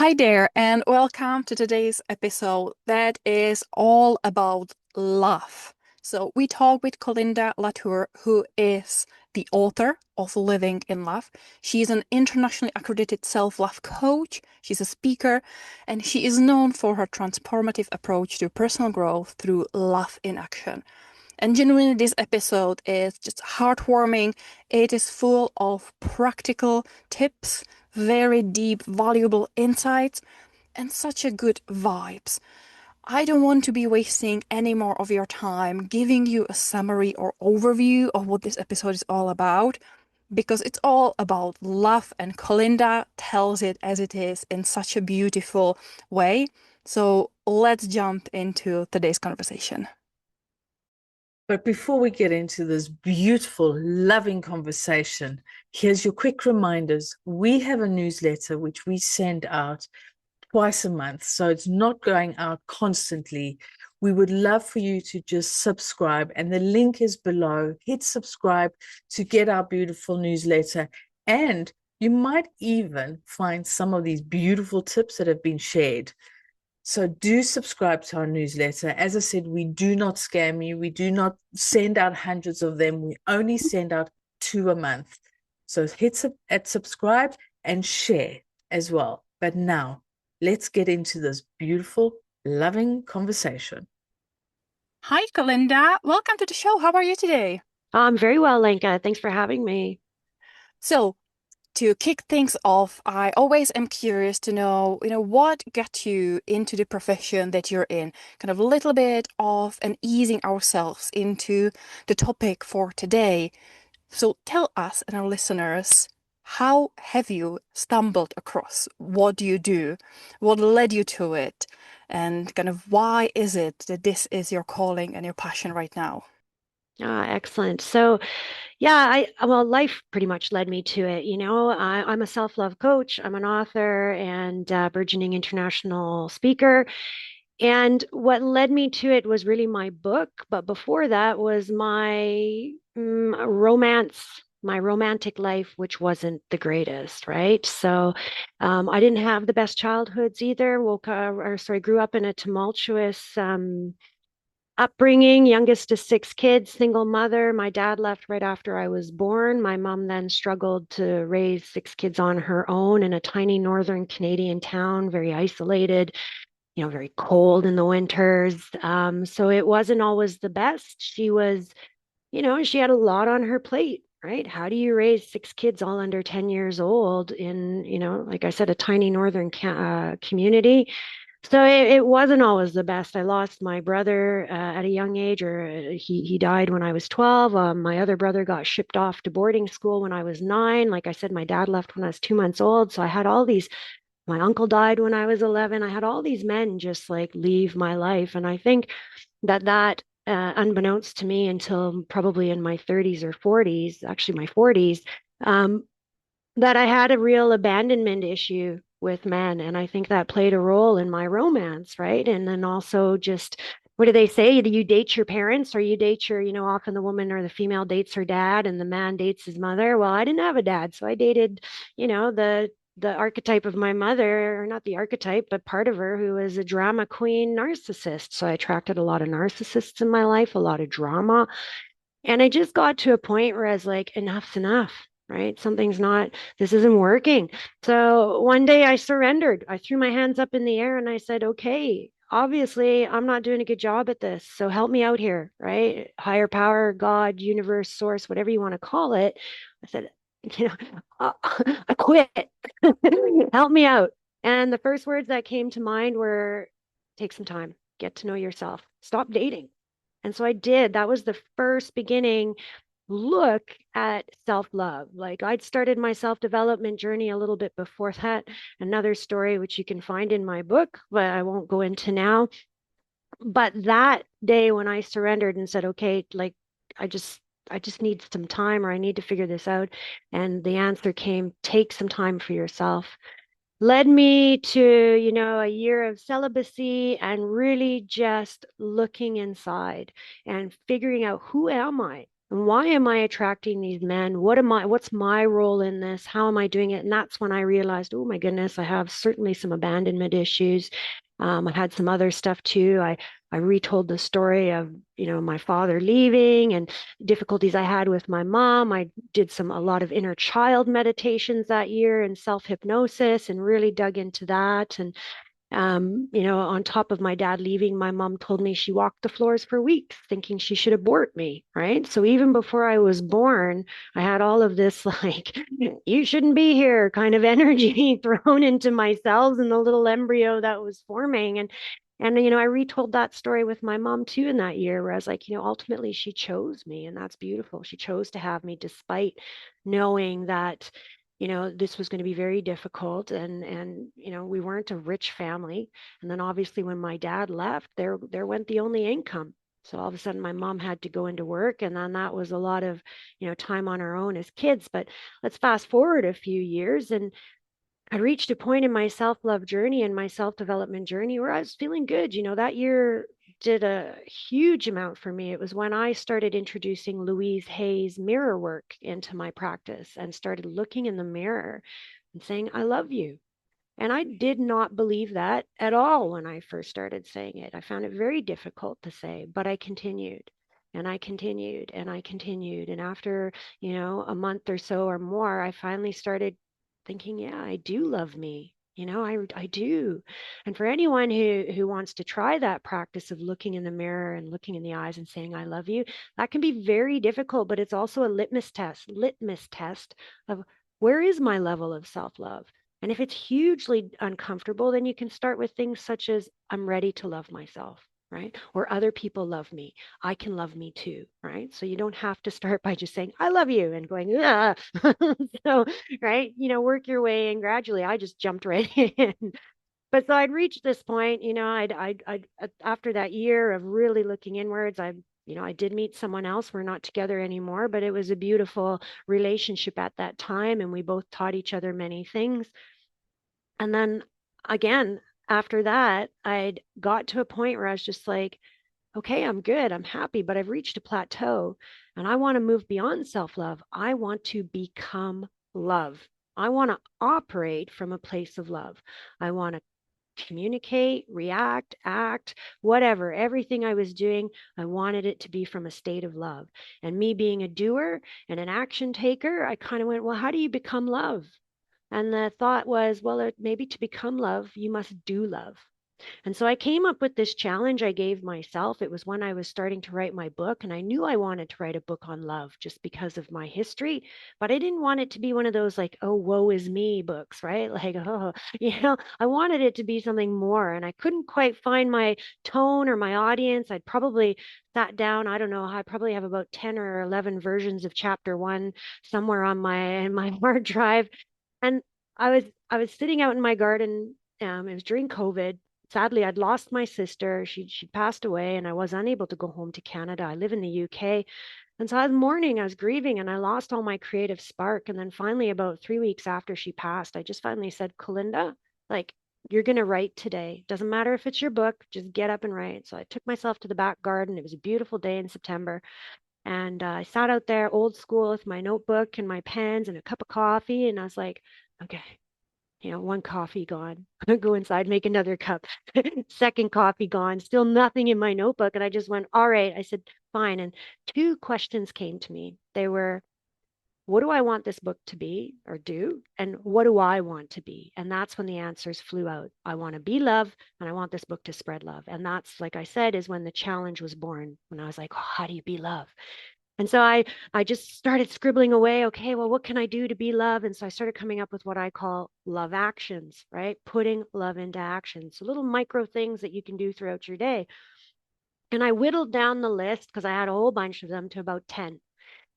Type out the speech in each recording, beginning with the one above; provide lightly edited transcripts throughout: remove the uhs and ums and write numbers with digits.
Hi there, and welcome to today's episode that is all about love. So, we talk with Colinda Latour, who is the author of Living in Love. She's an internationally accredited self-love coach, she's a speaker, and she is known for her transformative approach to personal growth through love in action. And genuinely, this episode is just heartwarming. It is full of practical tips, very deep, valuable insights, and such a good vibes. I don't want to be wasting any more of your time giving you a summary or overview of what this episode is all about, because it's all about love, and Colinda tells it as it is in such a beautiful way. So let's jump into today's conversation. But before we get into this beautiful, loving conversation, here's your quick reminders. We have a newsletter which we send out twice a month, so it's not going out constantly. We would love for you to just subscribe, and the link is below. Hit subscribe to get our beautiful newsletter, and you might even find some of these beautiful tips that have been shared. So do subscribe to our newsletter. As I said, we do not scam you. We do not send out hundreds of them. We only send out two a month. So hit at subscribe and share as well. But now let's get into this beautiful, loving conversation. Hi, Colinda. Welcome to the show. How are you today? Very well, Lenka. Thanks for having me. So, to kick things off, I always am curious to know, what got you into the profession that you're in? Kind of a little bit of an easing ourselves into the topic for today. So tell us and our listeners, how have you stumbled across? What do you do? What led you to it? And kind of why is it that this is your calling and your passion right now? Excellent. So, yeah, well, life pretty much led me to it. I'm a self-love coach. I'm an author and burgeoning international speaker. And what led me to it was really my book. But before that was my romance, my romantic life, which wasn't the greatest, right? So I didn't have the best childhoods either. Grew up in a tumultuous upbringing, youngest of six kids, single mother. My dad left right after I was born. My mom then struggled to raise six kids on her own in a tiny northern Canadian town, very isolated, very cold in the winters. So it wasn't always the best. She had a lot on her plate. Right? How do you raise six kids all under 10 years old in, like I said, a tiny northern community? So it wasn't always the best. I lost my brother at a young age, or he died when I was 12. My other brother got shipped off to boarding school when I was 9. Like I said, my dad left when I was 2 months old. So I had all these, my uncle died when I was 11. I had all these men just like leave my life. And I think unbeknownst to me until probably in my 30s or 40s, actually my 40s, um, that I had a real abandonment issue with men. And I think that played a role in my romance, right? And then also just, what do they say? Do you date your parents, or you date your, often the woman or the female dates her dad and the man dates his mother. Well, I didn't have a dad. So I dated, the archetype of my mother, or not the archetype, but part of her, who was a drama queen narcissist. So I attracted a lot of narcissists in my life, a lot of drama. And I just got to a point where I was like, enough's enough, right? This isn't working. So one day I surrendered. I threw my hands up in the air and I said, okay, obviously I'm not doing a good job at this. So help me out here, right? Higher power, God, universe, source, whatever you want to call it. I said, I quit. Help me out. And the first words that came to mind were, take some time, get to know yourself, stop dating. And so I did. That was the first beginning look at self-love. Like, I'd started my self-development journey a little bit before that. Another story which you can find in my book, but I won't go into now. But that day when I surrendered and said, okay, like I just I just need some time, or I need to figure this out. And the answer came, take some time for yourself, led me to, a year of celibacy and really just looking inside and figuring out, who am I? And why am I attracting these men? What's my role in this? How am I doing it? And that's when I realized, oh my goodness, I have certainly some abandonment issues. I had some other stuff too. I retold the story of, my father leaving and difficulties I had with my mom. I did a lot of inner child meditations that year and self-hypnosis and really dug into that. And on top of my dad leaving, my mom told me she walked the floors for weeks thinking she should abort me, right? So even before I was born, I had all of this like, you shouldn't be here kind of energy thrown into my cells and the little embryo that was forming. And I retold that story with my mom too in that year, where I was like, ultimately she chose me, and that's beautiful. She chose to have me despite knowing that this was going to be very difficult, and we weren't a rich family. And then obviously when my dad left, there went the only income. So all of a sudden my mom had to go into work, and then that was a lot of time on our own as kids. But let's fast forward a few years, and I reached a point in my self-love journey and my self-development journey where I was feeling good. That year did a huge amount for me. It was when I started introducing Louise Hay's mirror work into my practice and started looking in the mirror and saying, I love you. And I did not believe that at all when I first started saying it. I found it very difficult to say, but I continued and I continued and I continued. And after, a month or so or more, I finally started thinking, yeah, I do love me. I do. And for anyone who wants to try that practice of looking in the mirror and looking in the eyes and saying, I love you, that can be very difficult, but it's also a litmus test of where is my level of self-love? And if it's hugely uncomfortable, then you can start with things such as, I'm ready to love myself, right? Or other people love me. I can love me too, right? So you don't have to start by just saying, I love you and going, ah. So, right, work your way in gradually. I just jumped right in. But so I'd reached this point, I'd after that year of really looking inwards, I did meet someone else. We're not together anymore, but it was a beautiful relationship at that time. And we both taught each other many things. And then again, after that, I'd got to a point where I was just like, okay, I'm good. I'm happy, but I've reached a plateau and I want to move beyond self love. I want to become love. I want to operate from a place of love. I want to communicate, react, act, whatever, everything I was doing, I wanted it to be from a state of love. And me being a doer and an action taker, I kind of went, well, how do you become love? And the thought was, well, maybe to become love, you must do love. And so I came up with this challenge I gave myself. It was when I was starting to write my book, and I knew I wanted to write a book on love just because of my history, but I didn't want it to be one of those like, oh, woe is me books, right? Like, oh, I wanted it to be something more, and I couldn't quite find my tone or my audience. I'd probably sat down, I don't know, I probably have about 10 or 11 versions of chapter one somewhere on my hard drive. And I was sitting out in my garden. It was during COVID. Sadly, I'd lost my sister. She passed away, and I was unable to go home to Canada. I live in the UK. And so I was mourning, I was grieving, and I lost all my creative spark. And then finally, about 3 weeks after she passed, I just finally said, Colinda, like, you're going to write today. Doesn't matter if it's your book, just get up and write. So I took myself to the back garden. It was a beautiful day in September. And I sat out there old school with my notebook and my pens and a cup of coffee. And I was like, okay, one coffee gone. Go inside, make another cup. Second coffee gone. Still nothing in my notebook. And I just went, all right. I said, fine. And two questions came to me. They were, what do I want this book to be or do? And what do I want to be? And that's when the answers flew out. I want to be love, and I want this book to spread love. And that's, like I said, is when the challenge was born, when I was like, oh, how do you be love? And so I just started scribbling away. Okay, well, what can I do to be love? And so I started coming up with what I call love actions, right? Putting love into action. So little micro things that you can do throughout your day. And I whittled down the list because I had a whole bunch of them to about 10.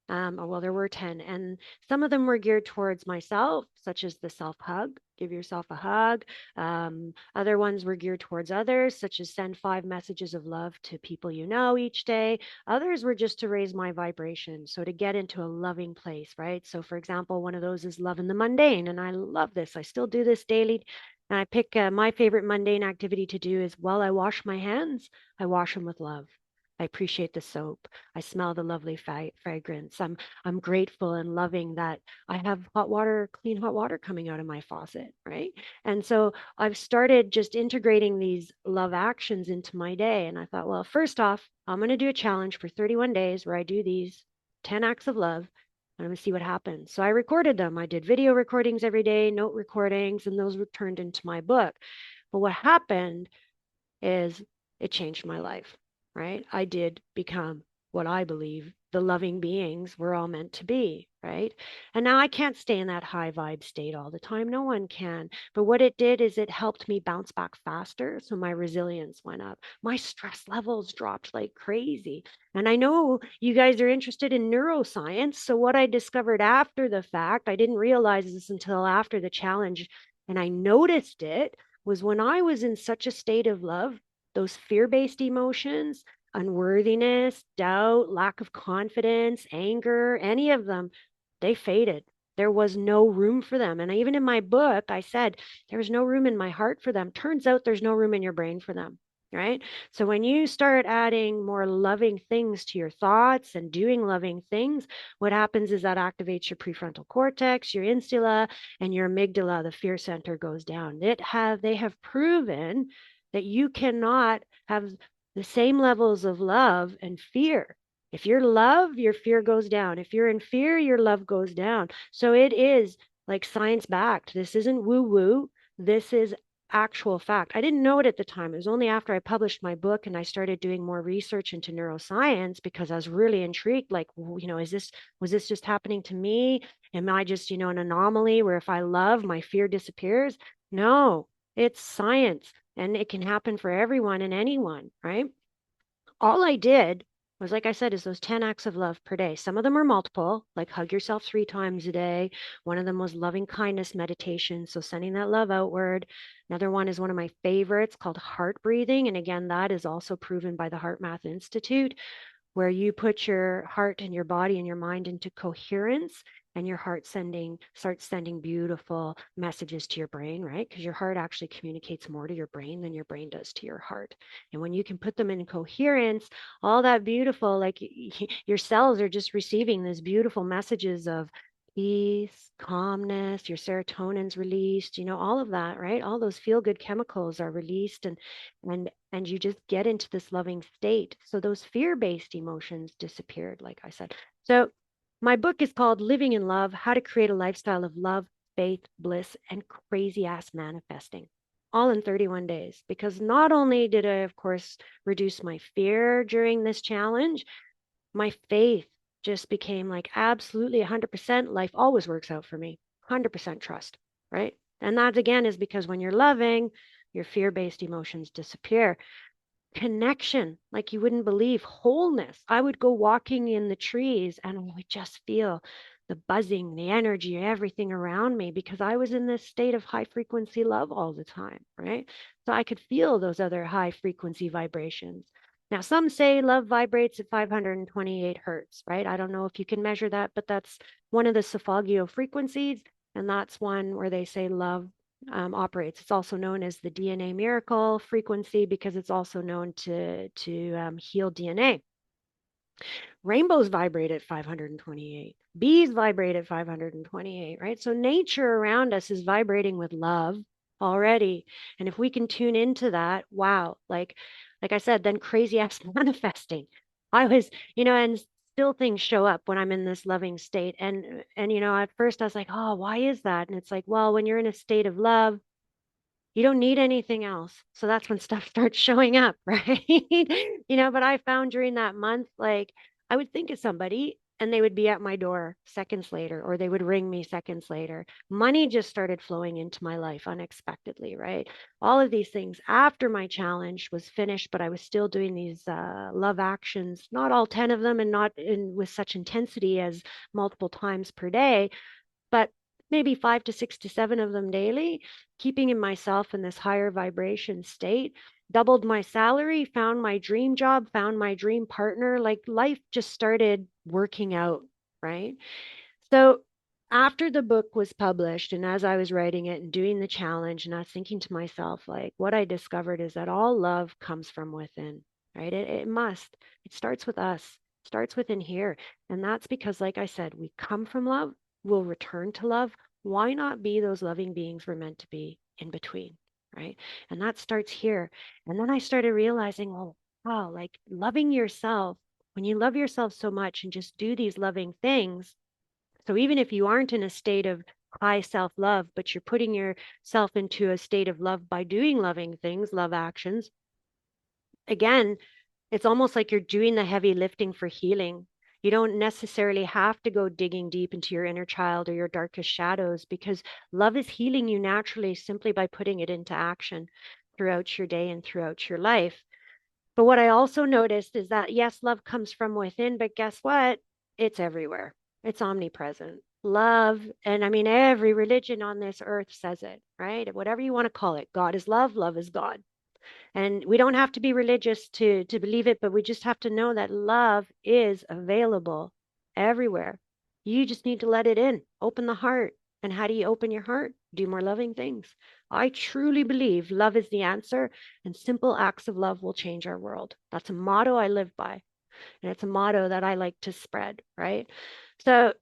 Well, there were 10, and some of them were geared towards myself, such as the self hug, give yourself a hug. Other ones were geared towards others, such as send 5 messages of love to people you know each day. Others were just to raise my vibration, so to get into a loving place, right? So, for example, one of those is love in the mundane, and I love this. I still do this daily. And I pick my favorite mundane activity to do is while I wash my hands, I wash them with love. I appreciate the soap. I smell the lovely fragrance. I'm grateful and loving that I have hot water, clean hot water coming out of my faucet, right? And so I've started just integrating these love actions into my day. And I thought, well, first off, I'm going to do a challenge for 31 days where I do these 10 acts of love. And I'm going to see what happens. So I recorded them. I did video recordings every day, note recordings, and those were turned into my book. But what happened is it changed my life, right? I did become what I believe the loving beings we're all meant to be, right? And now I can't stay in that high vibe state all the time. No one can. But what it did is it helped me bounce back faster. So my resilience went up. My stress levels dropped like crazy. And I know you guys are interested in neuroscience. So what I discovered after the fact, I didn't realize this until after the challenge, and I noticed it was when I was in such a state of love, those fear based emotions, unworthiness, doubt, lack of confidence, anger, any of them, they faded. There was no room for them. And even in my book, I said, there was no room in my heart for them. Turns out there's no room in your brain for them. Right. So when you start adding more loving things to your thoughts and doing loving things, what happens is that activates your prefrontal cortex, your insula, and your amygdala, the fear center, goes down. They have proven that you cannot have the same levels of love and fear. If you're love, your fear goes down. If you're in fear, your love goes down. So it is like science backed. This isn't woo woo. This is actual fact. I didn't know it at the time. It was only after I published my book and I started doing more research into neuroscience because I was really intrigued. Like, was this just happening to me? Am I just, an anomaly where if I love, my fear disappears? No, it's science and it can happen for everyone and anyone, right? All I did was, like I said, is those 10 acts of love per day. Some of them are multiple, like hug yourself 3 times a day. One of them was loving kindness meditation. So sending that love outward. Another one is one of my favorites called heart breathing. And again, that is also proven by the Heart Math Institute, where you put your heart and your body and your mind into coherence and your heart starts sending beautiful messages to your brain, right? Because your heart actually communicates more to your brain than your brain does to your heart. And when you can put them in coherence, all that beautiful, like your cells are just receiving these beautiful messages of peace, calmness, your serotonin's released, all of that, right? All those feel good chemicals are released and you just get into this loving state. So those fear-based emotions disappeared, like I said. So my book is called Living in Love: How to Create a Lifestyle of Love, Faith, Bliss, and Crazy Ass Manifesting, all in 31 days. Because not only did I, of course, reduce my fear during this challenge, my faith just became like absolutely 100%. Life always works out for me. 100% trust, right? And that again is because when you're loving, your fear-based emotions disappear. Connection, like you wouldn't believe, wholeness. I would go walking in the trees and I would just feel the buzzing, the energy, everything around me because I was in this state of high frequency love all the time, right? So I could feel those other high frequency vibrations. Now, some say love vibrates at 528 hertz, right? I don't know if you can measure that, but that's one of the Sophaggio frequencies. And that's one where they say love operates. It's also known as the DNA miracle frequency because it's also known to heal DNA. Rainbows vibrate at 528. Bees vibrate at 528, right? So nature around us is vibrating with love already. And if we can tune into that, wow, like I said, then crazy ass manifesting. I was, and still things show up when I'm in this loving state. And at first I was like, oh, why is that? And it's like, well, when you're in a state of love, you don't need anything else. So that's when stuff starts showing up, right? But I found during that month, like I would think of somebody and they would be at my door seconds later, or they would ring me seconds later. Money just started flowing into my life unexpectedly, right? All of these things after my challenge was finished, but I was still doing these love actions, not all 10 of them and not with such intensity as multiple times per day, but maybe 5 to 6 to 7 of them daily, keeping in myself in this higher vibration state, doubled my salary, found my dream job, found my dream partner. Like life just started working out, right? So after the book was published and as I was writing it and doing the challenge, and I was thinking to myself, like, what I discovered is that all love comes from within. right? It must. It starts with us, starts within here. And that's because, like I said, we come from love, we'll return to love. Why not be those loving beings we're meant to be in between, right? And that starts here. And then I started realizing, well, wow, like loving yourself, when you love yourself so much and just do these loving things. So even if you aren't in a state of high self-love, but you're putting yourself into a state of love by doing loving things, love actions, again, it's almost like you're doing the heavy lifting for healing. You don't necessarily have to go digging deep into your inner child or your darkest shadows, because love is healing you naturally simply by putting it into action throughout your day and throughout your life. But what I also noticed is that, yes, love comes from within, but guess what? It's everywhere. It's omnipresent. Love, and I mean, every religion on this earth says it, right? Whatever you want to call it, God is love is God. And we don't have to be religious to believe it, but we just have to know that love is available everywhere. You just need to let it in, open the heart. And how do you open your heart? Do more loving things. I truly believe love is the answer, and simple acts of love will change our world. That's a motto I live by, and it's a motto that I like to spread, right? So,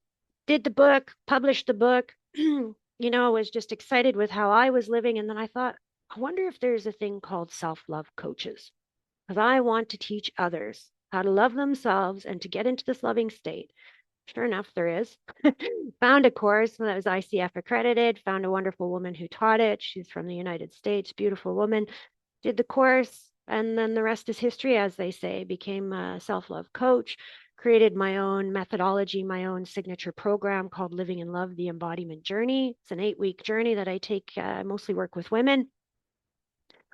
did the book, published the book, was just excited with how I was living. And then I thought, I wonder if there's a thing called self-love coaches, because I want to teach others how to love themselves and to get into this loving state. Sure enough, there is. Found a course that was ICF accredited, found a wonderful woman who taught it. She's from the United States, beautiful woman. Did the course, and then the rest is history, as they say. Became a self-love coach, created my own methodology, my own signature program called Living in Love, the Embodiment Journey. It's an 8-week journey that I take, I mostly work with women.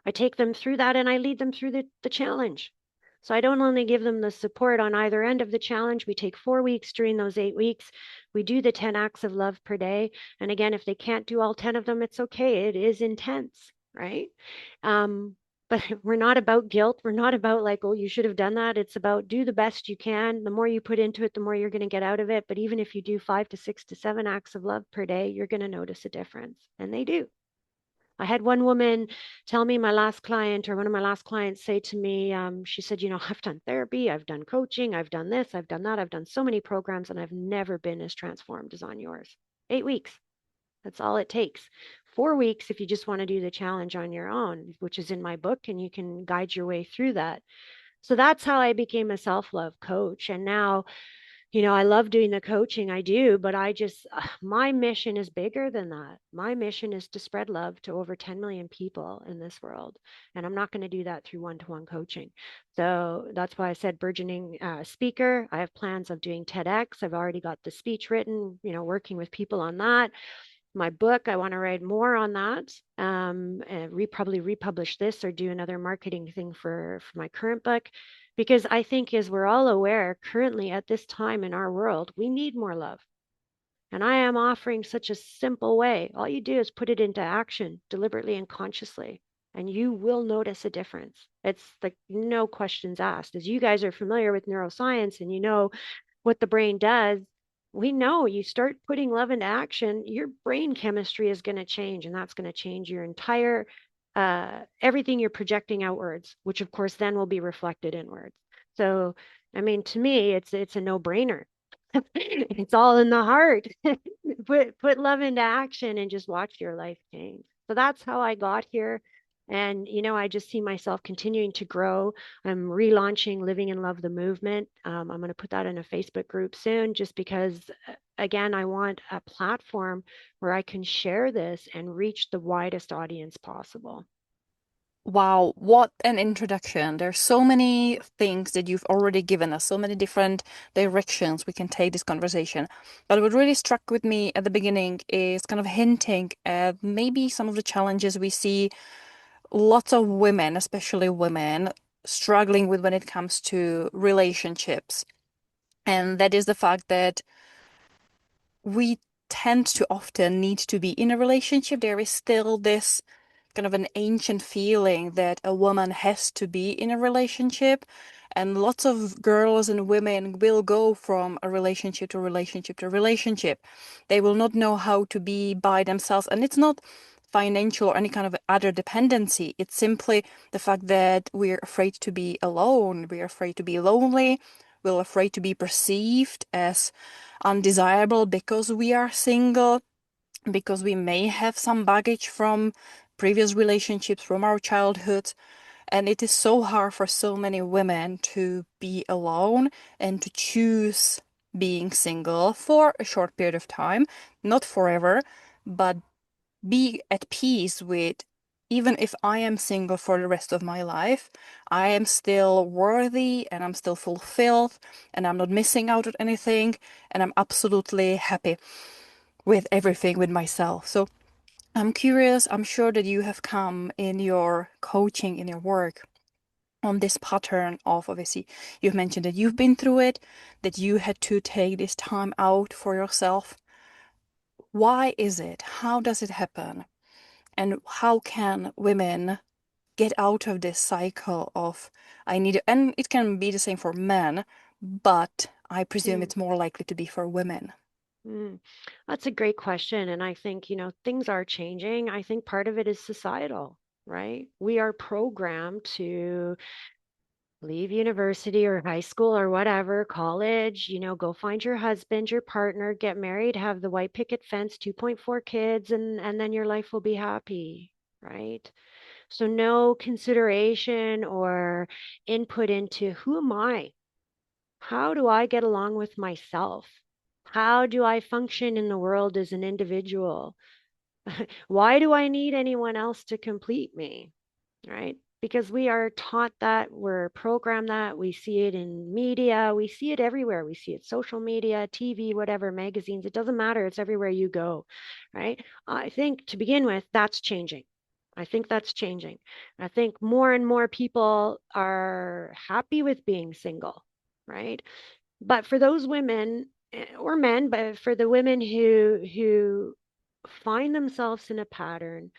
I take them through that and I lead them through the challenge. So I don't only give them the support on either end of the challenge. We take 4 weeks during those 8 weeks. We do the 10 acts of love per day. And again, if they can't do all 10 of them, it's okay. It is intense, right? But we're not about guilt. We're not about like, oh, you should have done that. It's about do the best you can. The more you put into it, the more you're going to get out of it. But even if you do 5 to 6 to 7 acts of love per day, you're going to notice a difference. And they do. I had one woman tell me, my last client, or one of my last clients say to me, she said, I've done therapy, I've done coaching, I've done this, I've done that, I've done so many programs, and I've never been as transformed as on yours. 8 weeks. That's all it takes. 4 weeks if you just want to do the challenge on your own, which is in my book, and you can guide your way through that. So that's how I became a self-love coach. And now, I love doing the coaching, I do, but my mission is bigger than that. My mission is to spread love to over 10 million people in this world. And I'm not going to do that through one-to-one coaching. So that's why I said burgeoning speaker. I have plans of doing TEDx. I've already got the speech written, working with people on that. My book, I want to write more on that, and probably republish this or do another marketing thing for my current book. Because I think, as we're all aware, currently at this time in our world, we need more love. And I am offering such a simple way. All you do is put it into action deliberately and consciously, and you will notice a difference. It's like no questions asked. As you guys are familiar with neuroscience and what the brain does, we know you start putting love into action, your brain chemistry is going to change, and that's going to change your entire everything you're projecting outwards, which of course then will be reflected inwards. So, I mean, to me, it's a no-brainer. It's all in the heart. Put love into action and just watch your life change. So that's how I got here. And, I just see myself continuing to grow. I'm relaunching Living in Love, the movement. I'm going to put that in a Facebook group soon, just because, again, I want a platform where I can share this and reach the widest audience possible. Wow, what an introduction. There's so many things that you've already given us, so many different directions we can take this conversation. But what really struck with me at the beginning is kind of hinting at maybe some of the challenges we see lots of women, especially women, struggling with when it comes to relationships. And that is the fact that we tend to often need to be in a relationship. There is still this kind of an ancient feeling that a woman has to be in a relationship. And lots of girls and women will go from a relationship to relationship to relationship. They will not know how to be by themselves. And it's not financial or any kind of other dependency. It's simply the fact that we're afraid to be alone, we're afraid to be lonely, we're afraid to be perceived as undesirable because we are single, because we may have some baggage from previous relationships from our childhood. And it is so hard for so many women to be alone and to choose being single for a short period of time, not forever, but be at peace with, even if I am single for the rest of my life, I am still worthy and I'm still fulfilled and I'm not missing out on anything and I'm absolutely happy with everything with myself. So I'm curious, I'm sure that you have come in your coaching, in your work, on this pattern of, obviously, you've mentioned that you've been through it, that you had to take this time out for yourself. Why is it? How does it happen? And how can women get out of this cycle of I need, and it can be the same for men, but I presume Mm. it's more likely to be for women. Mm. That's a great question. And I think, things are changing. I think part of it is societal, right? We are programmed to leave university or high school or whatever, college, go find your husband, your partner, get married, have the white picket fence, 2.4 kids, and then your life will be happy, right? So no consideration or input into who am I? How do I get along with myself? How do I function in the world as an individual? Why do I need anyone else to complete me? Right? Because we are taught that, we're programmed that, we see it in media, we see it everywhere. We see it social media, TV, whatever, magazines, it doesn't matter. It's everywhere you go, right? I think to begin with, that's changing. I think that's changing. I think more and more people are happy with being single, right? But for those women or men, but for the women who find themselves in a pattern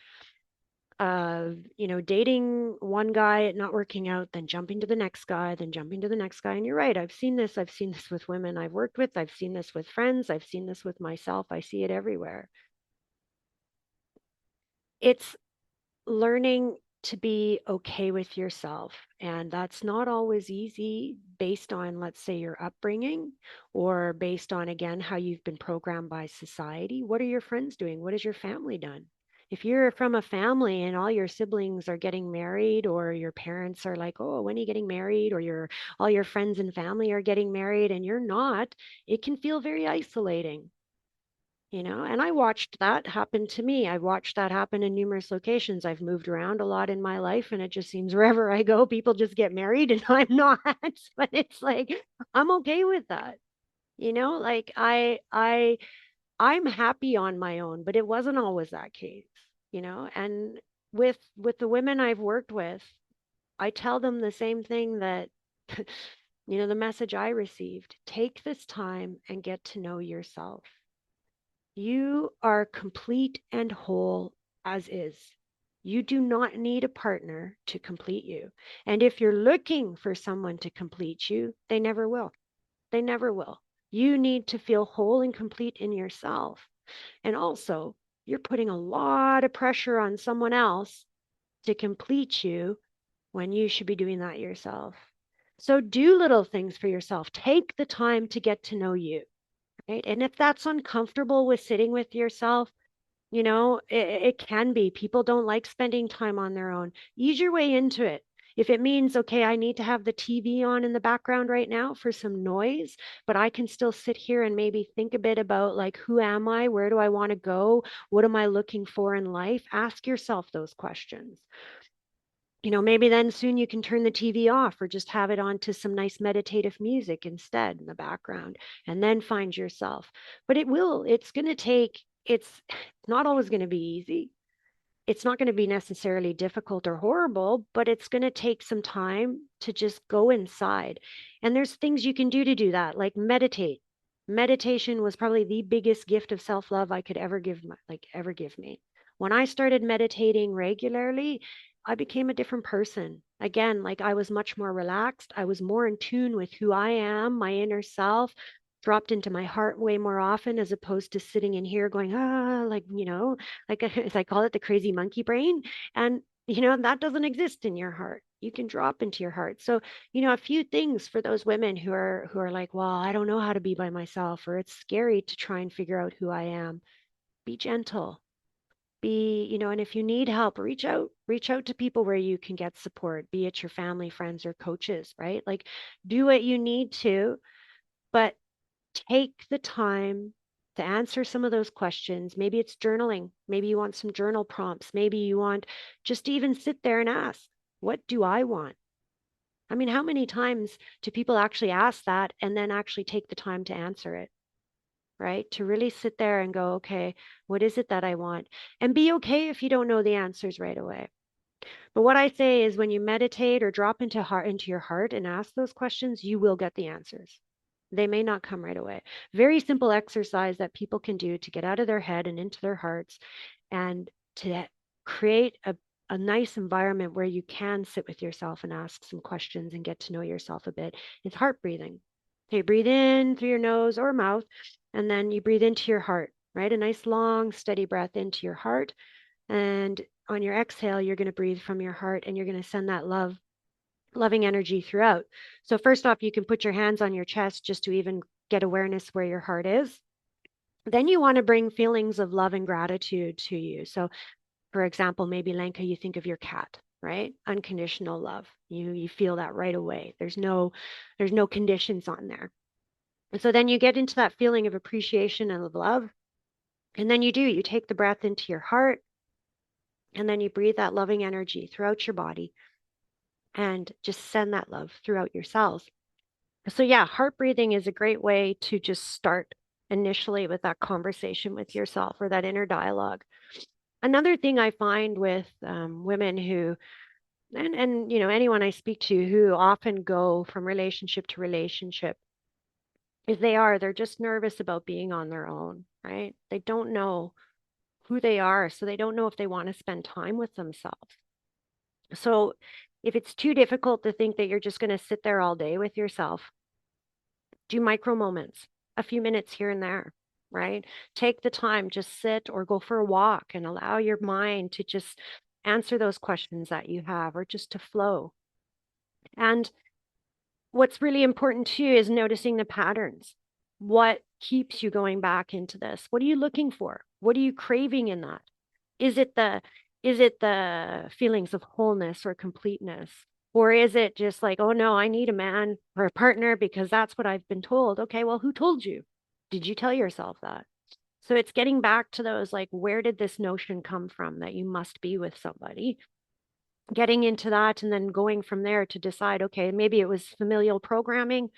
of, dating one guy, not working out, then jumping to the next guy, then jumping to the next guy. And you're right, I've seen this. I've seen this with women I've worked with. I've seen this with friends. I've seen this with myself. I see it everywhere. It's learning to be okay with yourself. And that's not always easy based on, let's say, your upbringing or based on, again, how you've been programmed by society. What are your friends doing? What has your family done? If you're from a family and all your siblings are getting married, or your parents are like, oh, when are you getting married? Or all your friends and family are getting married and you're not, it can feel very isolating. And I watched that happen to me. I watched that happen in numerous locations. I've moved around a lot in my life, and it just seems wherever I go, people just get married and I'm not. But it's like I'm okay with that. Like I'm happy on my own, but it wasn't always that case, and with the women I've worked with, I tell them the same thing that the message I received. Take this time and get to know yourself. You are complete and whole as is. You do not need a partner to complete you. And if you're looking for someone to complete you, they never will. They never will. You need to feel whole and complete in yourself. And also, you're putting a lot of pressure on someone else to complete you when you should be doing that yourself. So do little things for yourself. Take the time to get to know you. Right. And if that's uncomfortable with sitting with yourself, it can be. People don't like spending time on their own. Ease your way into it. If it means, okay, I need to have the TV on in the background right now for some noise, but I can still sit here and maybe think a bit about, like, who am I? Where do I want to go? What am I looking for in life? Ask yourself those questions. Maybe then soon you can turn the TV off or just have it on to some nice meditative music instead in the background, and then find yourself. But it's going to take, it's not always going to be easy. It's not going to be necessarily difficult or horrible, but it's going to take some time to just go inside. And there's things you can do that, like meditate. Meditation was probably the biggest gift of self-love I could ever ever give me. When I started meditating regularly, I became a different person. Again, like I was much more relaxed. I was more in tune with who I am, my inner self. dropped into my heart way more often, as opposed to sitting in here going, like, like as I call it, the crazy monkey brain. And, that doesn't exist in your heart. You can drop into your heart. So, a few things for those women who are like, well, I don't know how to be by myself, or it's scary to try and figure out who I am. Be gentle. And if you need help, reach out to people where you can get support, be it your family, friends, or coaches, right? Like, do what you need to, but take the time to answer some of those questions. Maybe it's journaling. Maybe you want some journal prompts. Maybe you want just to even sit there and ask, what do I want? I mean, how many times do people actually ask that and then actually take the time to answer it? Right? To really sit there and go, okay, what is it that I want? And be okay if you don't know the answers right away. But what I say is when you meditate or drop into your heart and ask those questions, you will get the answers. They may not come right away. Very simple exercise that people can do to get out of their head and into their hearts, and to create a nice environment where you can sit with yourself and ask some questions and get to know yourself a bit. It's heart breathing. Okay, breathe in through your nose or mouth, and then you breathe into your heart, right? A nice long, steady breath into your heart. And on your exhale, you're going to breathe from your heart, and you're going to send that loving energy throughout. So first off, you can put your hands on your chest just to even get awareness where your heart is. Then you want to bring feelings of love and gratitude to you. So for example, maybe Lenka, you think of your cat, right? Unconditional love. You feel that right away. There's no conditions on there. And so then you get into that feeling of appreciation and of love. And then you take the breath into your heart, and then you breathe that loving energy throughout your body and just send that love throughout your cells. So yeah, heart breathing is a great way to just start initially with that conversation with yourself, or that inner dialogue. Another thing I find with women who, and anyone I speak to who often go from relationship to relationship, is they're just nervous about being on their own, right? They don't know who they are, so they don't know if they want to spend time with themselves. So if it's too difficult to think that you're just going to sit there all day with yourself, do micro moments, a few minutes here and there, right? Take the time, just sit or go for a walk and allow your mind to just answer those questions that you have, or just to flow. And what's really important too is noticing the patterns. What keeps you going back into this? What are you looking for? What are you craving in that? Is it the feelings of wholeness or completeness? Or is it just like, oh no, I need a man or a partner because that's what I've been told? Okay, well, who told you? Did you tell yourself that? So it's getting back to those, like, where did this notion come from that you must be with somebody? Getting into that and then going from there to decide, okay, maybe it was familial programming,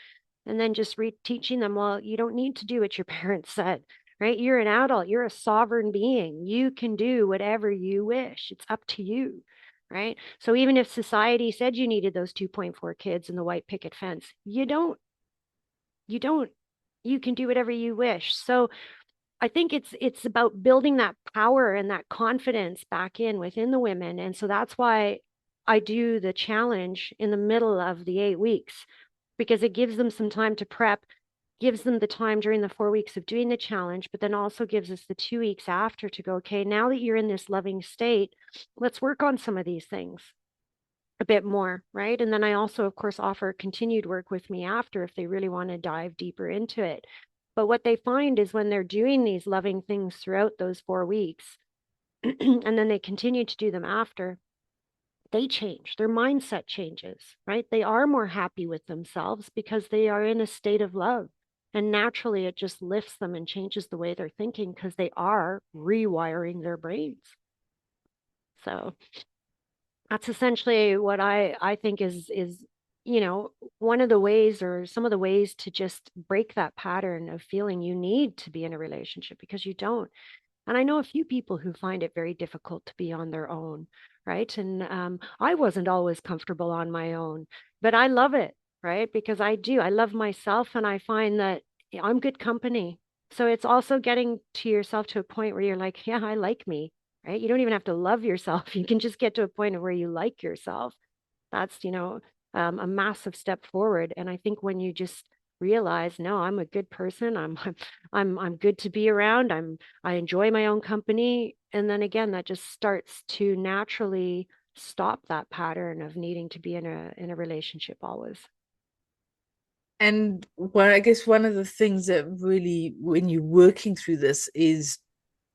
and then just teaching them, well, you don't need to do what your parents said, right? You're an adult, you're a sovereign being. You can do whatever you wish. It's up to you, right? So even if society said you needed those 2.4 kids and the white picket fence, you don't, you can do whatever you wish. So I think it's about building that power and that confidence back in within the women. And so that's why I do the challenge in the middle of the 8 weeks, because it gives them some time to prep, gives them the time during the 4 weeks of doing the challenge, but then also gives us the 2 weeks after to go, okay, now that you're in this loving state, let's work on some of these things a bit more, right? And then I also, of course, offer continued work with me after if they really want to dive deeper into it. But what they find is when they're doing these loving things throughout those 4 weeks, and then they continue to do them after, they change, their mindset changes, right? They are more happy with themselves because they are in a state of love. And naturally, it just lifts them and changes the way they're thinking because they are rewiring their brains. So that's essentially what I think is one of the ways, or some of the ways, to just break that pattern of feeling you need to be in a relationship because you don't. And I know a few people who find it very difficult to be on their own, right? And I wasn't always comfortable on my own, but I love it, right? Because I love myself, and I find that I'm good company. So it's also getting to yourself to a point where you're like, yeah, I like me, right? You don't even have to love yourself. You can just get to a point of where you like yourself. That's, a massive step forward. And I think when realize, no, I'm a good person. I'm good to be around. I enjoy my own company. And then again, that just starts to naturally stop that pattern of needing to be in a relationship always. And I guess one of the things that really, when you're working through this is,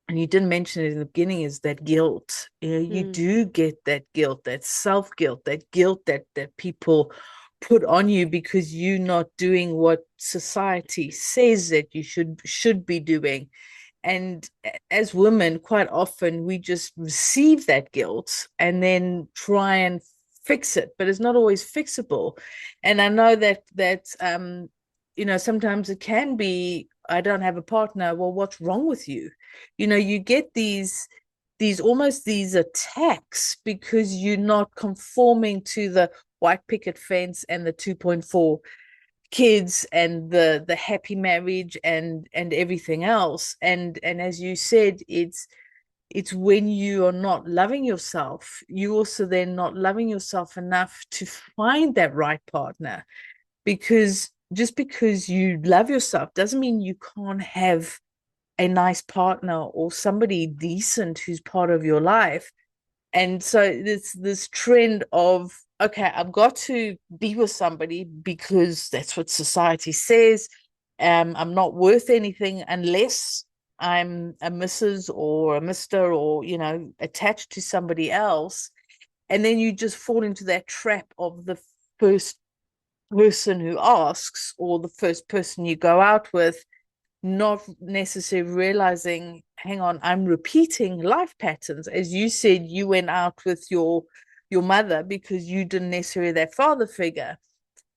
and you didn't mention it in the beginning, is that guilt. You do get that guilt, that self-guilt, that guilt that people put on you because you're not doing what society says that you should be doing. And as women, quite often we just receive that guilt and then try and fix it, but it's not always fixable. And I know that sometimes it can be, I don't have a partner. Well, what's wrong with you? You get these almost these attacks because you're not conforming to the white picket fence and the 2.4 kids and the happy marriage and everything else. And as you said, it's when you are not loving yourself, you also then not loving yourself enough to find that right partner. Because just because you love yourself doesn't mean you can't have a nice partner or somebody decent who's part of your life. And so it's this trend of, okay, I've got to be with somebody because that's what society says. I'm not worth anything unless I'm a Mrs. or a Mr. or, attached to somebody else. And then you just fall into that trap of the first person who asks or the first person you go out with, not necessarily realizing, hang on, I'm repeating life patterns. As you said, you went out with your mother because you didn't necessarily have that father figure.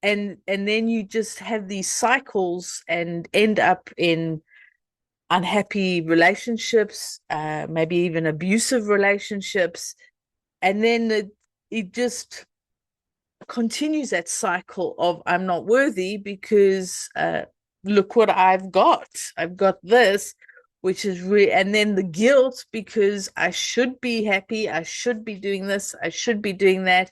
And then you just have these cycles and end up in unhappy relationships, maybe even abusive relationships. And then it just continues that cycle of, I'm not worthy because look what I've got. I've got this, which is really, and then the guilt because I should be happy. I should be doing this. I should be doing that.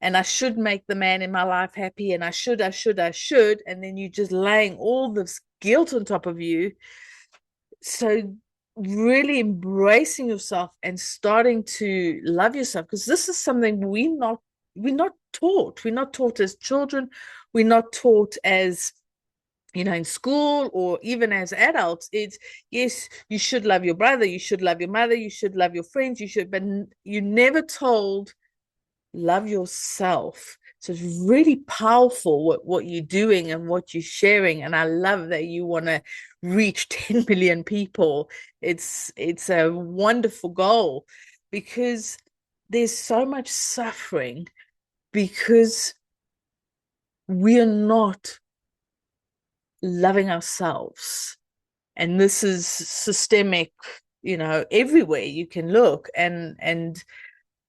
And I should make the man in my life happy. And I should. And then you're just laying all this guilt on top of you. So really embracing yourself and starting to love yourself, because this is something we're not taught. We're not taught as children. We're not taught as, in school or even as adults. It's, yes, you should love your brother, you should love your mother, you should love your friends, but you're never told love yourself. So it's really powerful what you're doing and what you're sharing. And I love that you want to reach 10 million people. It's a wonderful goal because there's so much suffering because we're not loving ourselves. And this is systemic, everywhere you can look.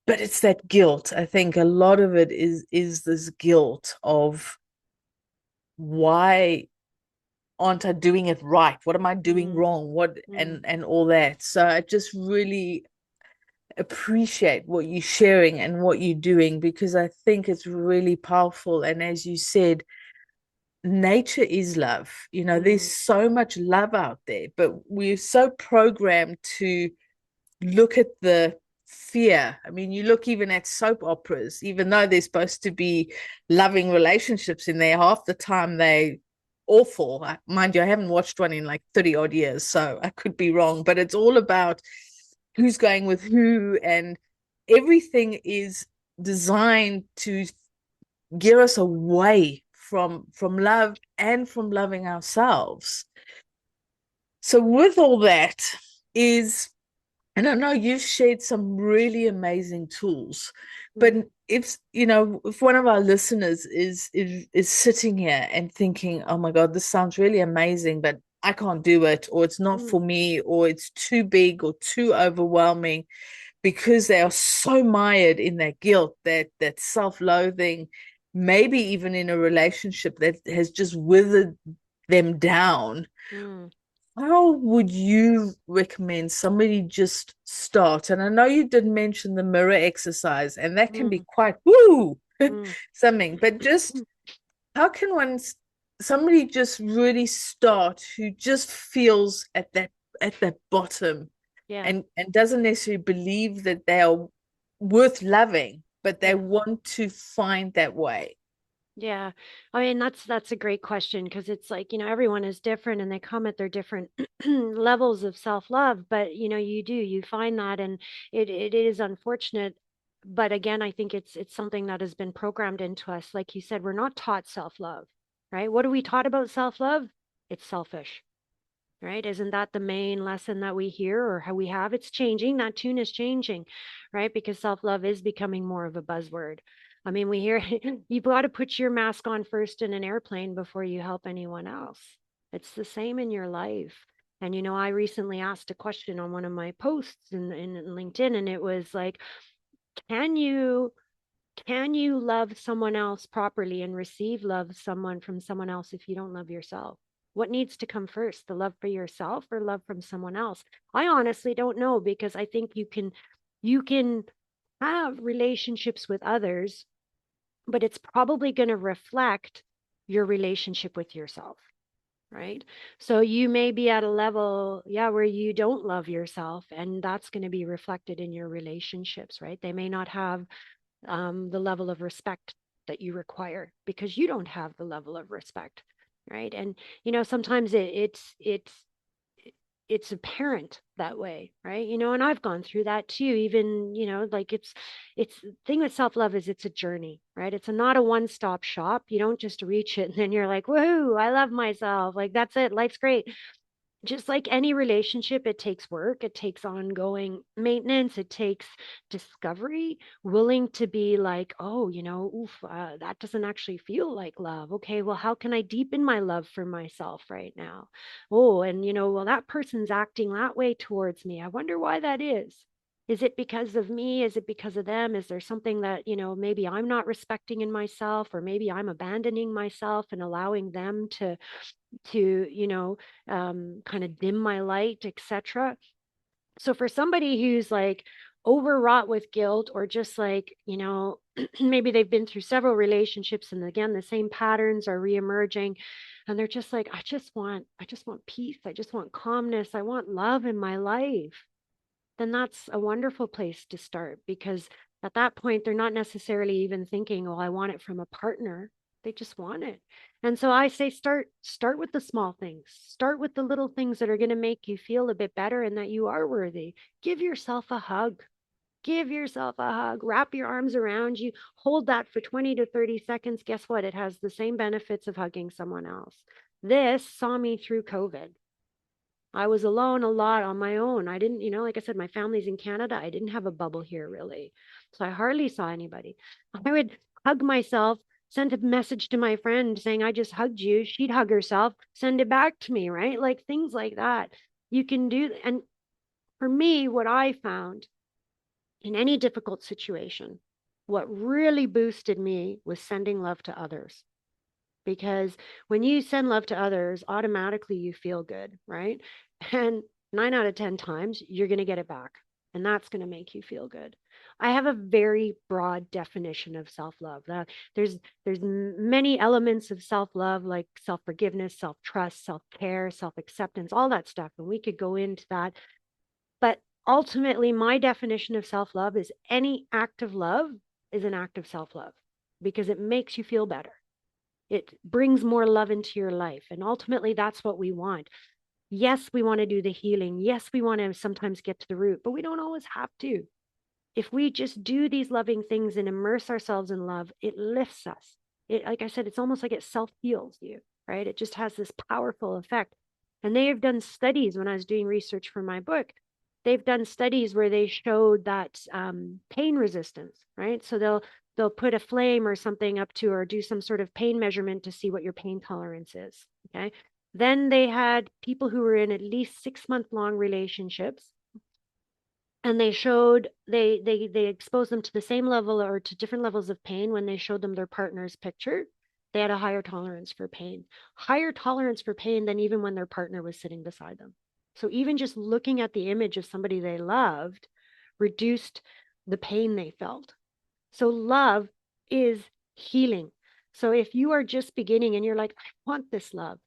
But it's that guilt. I think a lot of it is this guilt of, why aren't I doing it right? What am I doing wrong? And all that. So I just really appreciate what you're sharing and what you're doing, because I think it's really powerful. And as you said, nature is love. There's so much love out there, but we're so programmed to look at the fear. I mean, you look even at soap operas, even though they're supposed to be loving relationships in there, half the time they awful. Mind you, I haven't watched one in like 30 odd years, so I could be wrong, but it's all about who's going with who, and everything is designed to get us away from love and from loving ourselves. So with all that is, and I know you've shared some really amazing tools, but if one of our listeners is sitting here and thinking, oh my God, this sounds really amazing, but I can't do it, or it's not for me, or it's too big or too overwhelming, because they are so mired in that guilt, that self-loathing, maybe even in a relationship that has just withered them down. How would you recommend somebody just start? And I know you did mention the mirror exercise, and that can be quite something, but just how can one somebody just really start who just feels at that bottom Yeah. and doesn't necessarily believe that they are worth loving, but they Yeah. want to find that way. Yeah. I mean, that's a great question because it's like, everyone is different and they come at their different levels of self-love, but you find that, and it is unfortunate. But again, I think it's something that has been programmed into us. Like you said, we're not taught self-love, right? What are we taught about self-love? It's selfish. Right? Isn't that the main lesson that we hear or how we have? It's changing. That tune is changing, right? Because self-love is becoming more of a buzzword. I mean, we hear you've got to put your mask on first in an airplane before you help anyone else. It's the same in your life. And I recently asked a question on one of my posts in LinkedIn, and it was like, can you love someone else properly and receive love someone from someone else if you don't love yourself? What needs to come first, the love for yourself or love from someone else? I honestly don't know, because I think you can have relationships with others, but it's probably going to reflect your relationship with yourself, right? So you may be at a level, yeah, where you don't love yourself, and that's going to be reflected in your relationships, right? They may not have the level of respect that you require because you don't have the level of respect, right? And sometimes it's apparent that way, right? And I've gone through that too. Even like it's the thing with self-love is it's a journey, right? It's not a one-stop shop. You don't just reach it and then you're like, woohoo, I love myself, like that's it, life's great. Just like any relationship, it takes work, it takes ongoing maintenance, it takes discovery, willing to be like, oh, oof, that doesn't actually feel like love. Okay, well, how can I deepen my love for myself right now? Oh, and well, that person's acting that way towards me. I wonder why that is. Is it because of me? Is it because of them? Is there something that, maybe I'm not respecting in myself, or maybe I'm abandoning myself and allowing them to kind of dim my light, etc. So for somebody who's like overwrought with guilt, or just like maybe they've been through several relationships and again the same patterns are reemerging, and they're just like, I just want peace, I just want calmness, I want love in my life, then that's a wonderful place to start, because at that point they're not necessarily even thinking, oh, I want it from a partner. They just want it. And so I say start with the small things. Start with the little things that are going to make you feel a bit better and that you are worthy. Give yourself a hug. Give yourself a hug. Wrap your arms around you. Hold that for 20 to 30 seconds. Guess what? It has the same benefits of hugging someone else. This saw me through COVID. I was alone a lot on my own. I didn't, like I said, my family's in Canada. I didn't have a bubble here really. So I hardly saw anybody. I would hug myself, send a message to my friend saying, I just hugged you. She'd hug herself, send it back to me, right? Like things like that. You can do. And for me, what I found in any difficult situation, what really boosted me was sending love to others. Because when you send love to others, automatically you feel good, right? And 9 out of 10 times, you're going to get it back. And that's going to make you feel good. I have a very broad definition of self-love. There's many elements of self-love, like self-forgiveness, self-trust, self-care, self-acceptance, all that stuff. And we could go into that. But ultimately, my definition of self-love is any act of love is an act of self-love, because it makes you feel better. It brings more love into your life. And ultimately, that's what we want. Yes, we want to do the healing. Yes, we want to sometimes get to the root, but we don't always have to. If we just do these loving things and immerse ourselves in love, it lifts us. It, like I said, it's almost like it self-heals you, right? It just has this powerful effect. And they have done studies when I was doing research for my book. They've done studies where they showed that pain resistance, right? So they'll put a flame or something up to, or do some sort of pain measurement to see what your pain tolerance is. Okay. Then they had people who were in at least 6-month long relationships, and they showed they exposed them to the same level or to different levels of pain. When they showed them their partner's picture, they had a higher tolerance for pain than even when their partner was sitting beside them. So even just looking at the image of somebody they loved reduced the pain they felt. So love is healing. So if you are just beginning and you're like, I want this love,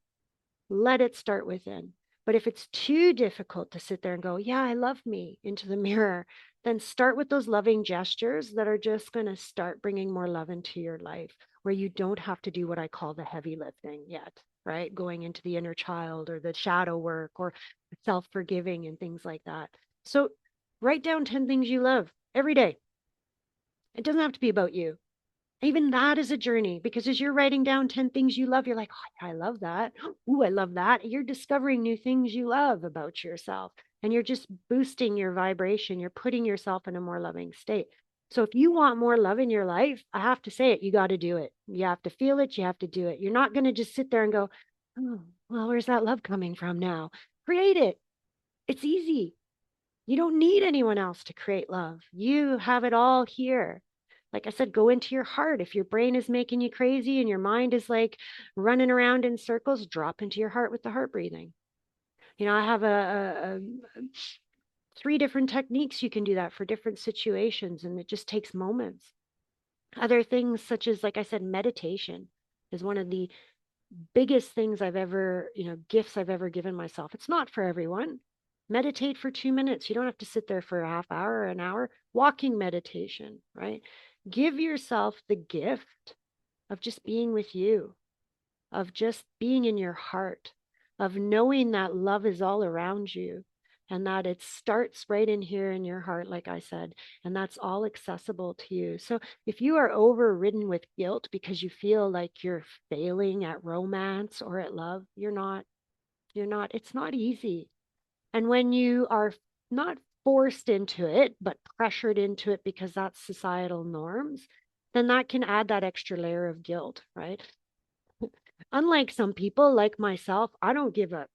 let it start within. But if it's too difficult to sit there and go, yeah, I love me into the mirror, then start with those loving gestures that are just going to start bringing more love into your life, where you don't have to do what I call the heavy lifting yet, right? Going into the inner child or the shadow work or self-forgiving and things like that. So write down 10 things you love every day. It doesn't have to be about you. Even that is a journey, because as you're writing down 10 things you love, you're like, oh, I love that. Ooh, I love that. You're discovering new things you love about yourself, and you're just boosting your vibration. You're putting yourself in a more loving state. So if you want more love in your life, I have to say it, you got to do it. You have to feel it. You have to do it. You're not going to just sit there and go, oh, well, where's that love coming from now? Create it. It's easy. You don't need anyone else to create love. You have it all here. Like I said, go into your heart. If your brain is making you crazy and your mind is like running around in circles, drop into your heart with the heart breathing. You know, I have a 3 different techniques you can do that for different situations, and it just takes moments. Other things, such as, like I said, meditation is one of the biggest things I've ever, gifts I've ever given myself. It's not for everyone. Meditate for 2 minutes. You don't have to sit there for a half hour or an hour. Walking meditation, right? Give yourself the gift of just being with you, of just being in your heart, of knowing that love is all around you and that it starts right in here in your heart, like I said, and that's all accessible to you. So if you are overridden with guilt because you feel like you're failing at romance or at love, you're not. It's not easy. And when you are not forced into it, but pressured into it because that's societal norms, then that can add that extra layer of guilt, right? Unlike some people like myself, I don't give a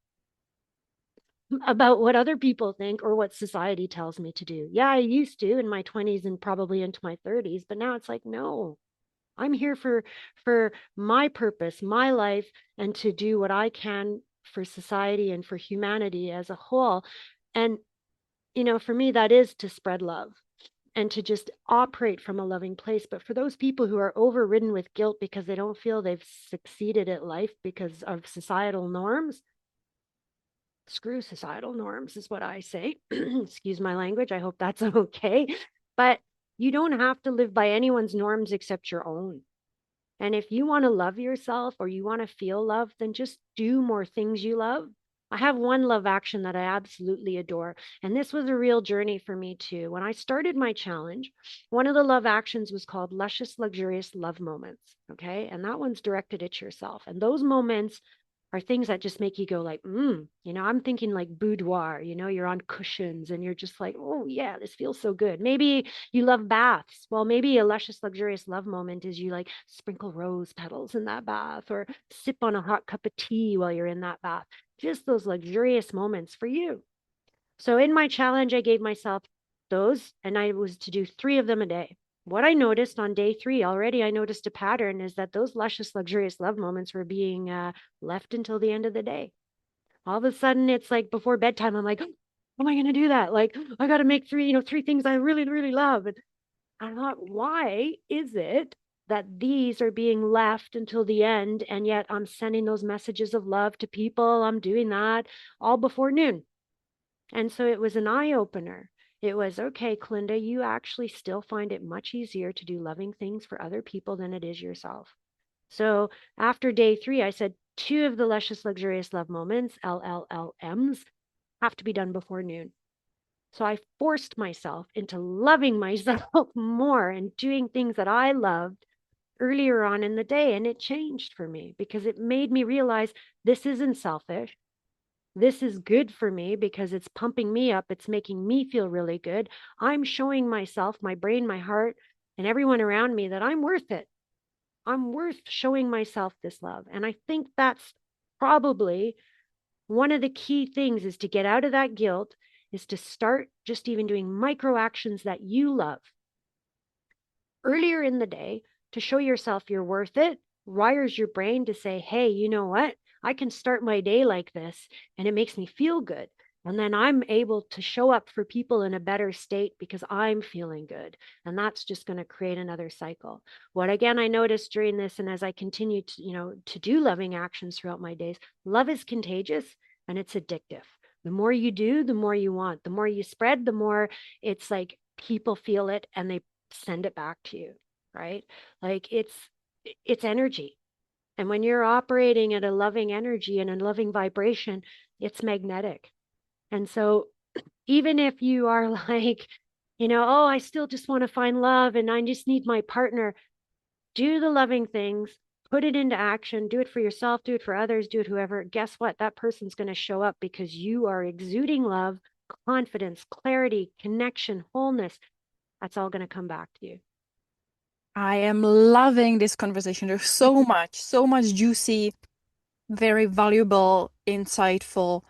about what other people think or what society tells me to do. Yeah, I used to in my 20s and probably into my 30s, but now it's like, no, I'm here for my purpose, my life, and to do what I can for society and for humanity as a whole. And for me, that is to spread love and to just operate from a loving place. But for those people who are overridden with guilt because they don't feel they've succeeded at life because of societal norms, screw societal norms is what I say. Excuse my language. I hope that's okay. But you don't have to live by anyone's norms except your own. And if you want to love yourself or you want to feel love, then just do more things you love. I have one love action that I absolutely adore. And this was a real journey for me too. When I started my challenge, one of the love actions was called Luscious, Luxurious Love Moments. Okay. And that one's directed at yourself. And those moments are things that just make you go like, I'm thinking like boudoir, you're on cushions and you're just like, oh yeah, this feels so good. Maybe you love baths. Well, maybe a luscious, luxurious love moment is you like sprinkle rose petals in that bath or sip on a hot cup of tea while you're in that bath. Just those luxurious moments for you. So in my challenge, I gave myself those, and I was to do 3 of them a day. What I noticed on day 3 already, I noticed a pattern is that those luscious, luxurious love moments were being left until the end of the day. All of a sudden, it's like before bedtime, I'm like, oh, how am I going to do that? Like, I got to make 3 things I really, really love. And I thought, why is it that these are being left until the end, and yet I'm sending those messages of love to people? I'm doing that all before noon. And so it was an eye opener. It was, okay, Colinda, you actually still find it much easier to do loving things for other people than it is yourself. So after day 3, I said 2 of the luscious, luxurious love moments, LLLMs, have to be done before noon. So I forced myself into loving myself more and doing things that I loved earlier on in the day. And it changed for me because it made me realize this isn't selfish. This is good for me because it's pumping me up. It's making me feel really good. I'm showing myself, my brain, my heart, and everyone around me that I'm worth it. I'm worth showing myself this love. And I think that's probably one of the key things, is to get out of that guilt, is to start just even doing micro actions that you love earlier in the day to show yourself you're worth it, wires your brain to say, hey, you know what? I can start my day like this and it makes me feel good. And then I'm able to show up for people in a better state because I'm feeling good. And that's just going to create another cycle. What again I noticed during this, and as I continue to, to do loving actions throughout my days, love is contagious and it's addictive. The more you do, the more you want. The more you spread, the more it's like people feel it and they send it back to you, right? Like it's energy. And when you're operating at a loving energy and a loving vibration, it's magnetic. And so even if you are like, oh, I still just want to find love and I just need my partner, do the loving things, put it into action, do it for yourself, do it for others, do it whoever. Guess what? That person's going to show up because you are exuding love, confidence, clarity, connection, wholeness. That's all going to come back to you. I am loving this conversation. There's so much juicy, very valuable, insightful,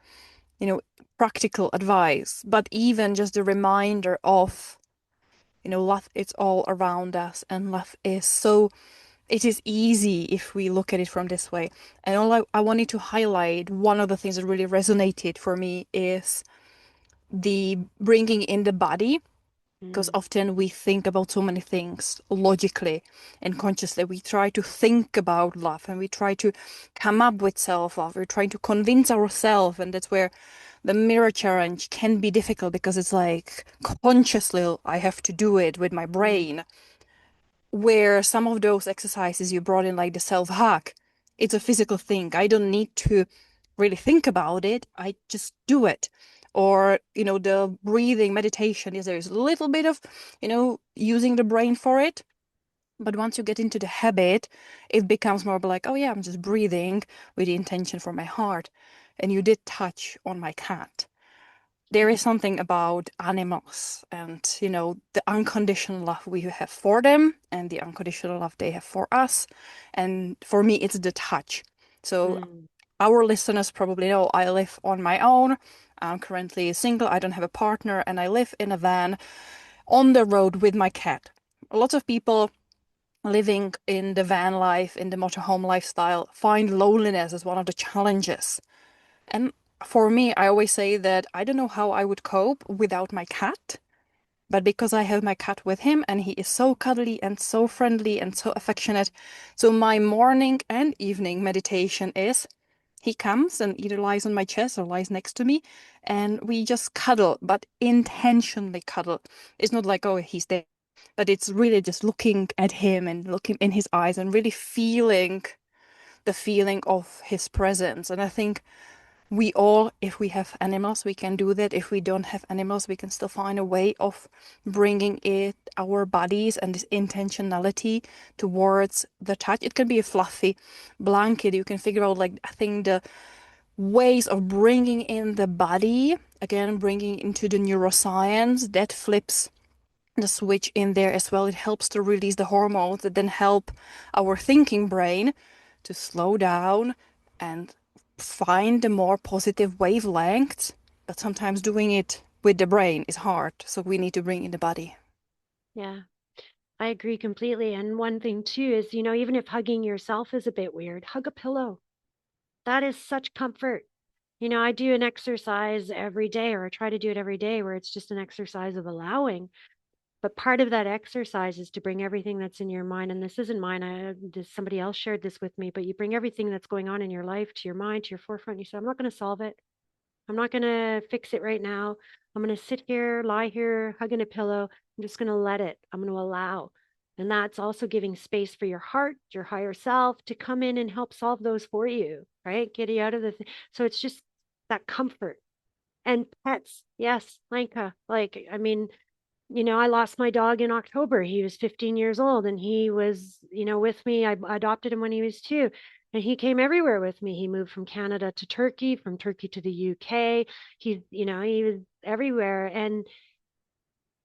you know, practical advice, but even just a reminder of, love, it's all around us, and love is so, it is easy if we look at it from this way. And all I wanted to highlight, one of the things that really resonated for me is the bringing in the body, because Mm, often we think about so many things logically and consciously. We try to think about love and we try to come up with self-love. We're trying to convince ourselves, and that's where the mirror challenge can be difficult, because it's like consciously I have to do it with my mm, brain. Where some of those exercises you brought in, like the self-hug, it's a physical thing. I don't need to really think about it. I just do it. Or, the breathing meditation is, there's a little bit of, using the brain for it. But once you get into the habit, it becomes more like, oh yeah, I'm just breathing with the intention for my heart. And you did touch on my cat. There is something about animals and, the unconditional love we have for them and the unconditional love they have for us. And for me, it's the touch. So mm, our listeners probably know I live on my own. I'm currently single. I don't have a partner, and I live in a van on the road with my cat. A lot of people living in the van life, in the motorhome lifestyle, find loneliness as one of the challenges. And for me, I always say that I don't know how I would cope without my cat, but because I have my cat with him and he is so cuddly and so friendly and so affectionate, so my morning and evening meditation is he comes and either lies on my chest or lies next to me, and we just cuddle, but intentionally cuddle. It's not like, oh, he's there, but it's really just looking at him and looking in his eyes and really feeling the feeling of his presence. And I think we all, if we have animals, we can do that. If we don't have animals, we can still find a way of bringing it, our bodies and this intentionality towards the touch. It can be a fluffy blanket. You can figure out, like, I think the ways of bringing in the body, again, bringing into the neuroscience, that flips the switch in there as well. It helps to release the hormones that then help our thinking brain to slow down and find the more positive wavelengths. But sometimes doing it with the brain is hard, so we need to bring in the body. yeah, I agree completely. And one thing too is, even if hugging yourself is a bit weird, hug a pillow. That is such comfort. I do an exercise every day, or I try to do it every day, where it's just an exercise of allowing. But part of that exercise is to bring everything that's in your mind. And this isn't mine. Somebody else shared this with me, but you bring everything that's going on in your life to your mind, to your forefront. You say, I'm not going to solve it. I'm not going to fix it right now. I'm going to sit here, lie here, hugging a pillow. I'm just going to let it. I'm going to allow. And that's also giving space for your heart, your higher self to come in and help solve those for you, right? Get you out of so it's just that comfort. And pets, yes, Lenka. Like, I mean, I lost my dog in October. He was 15 years old and he was, with me. I adopted him when he was 2. And he came everywhere with me. He moved from Canada to Turkey, from Turkey to the UK. He was everywhere. And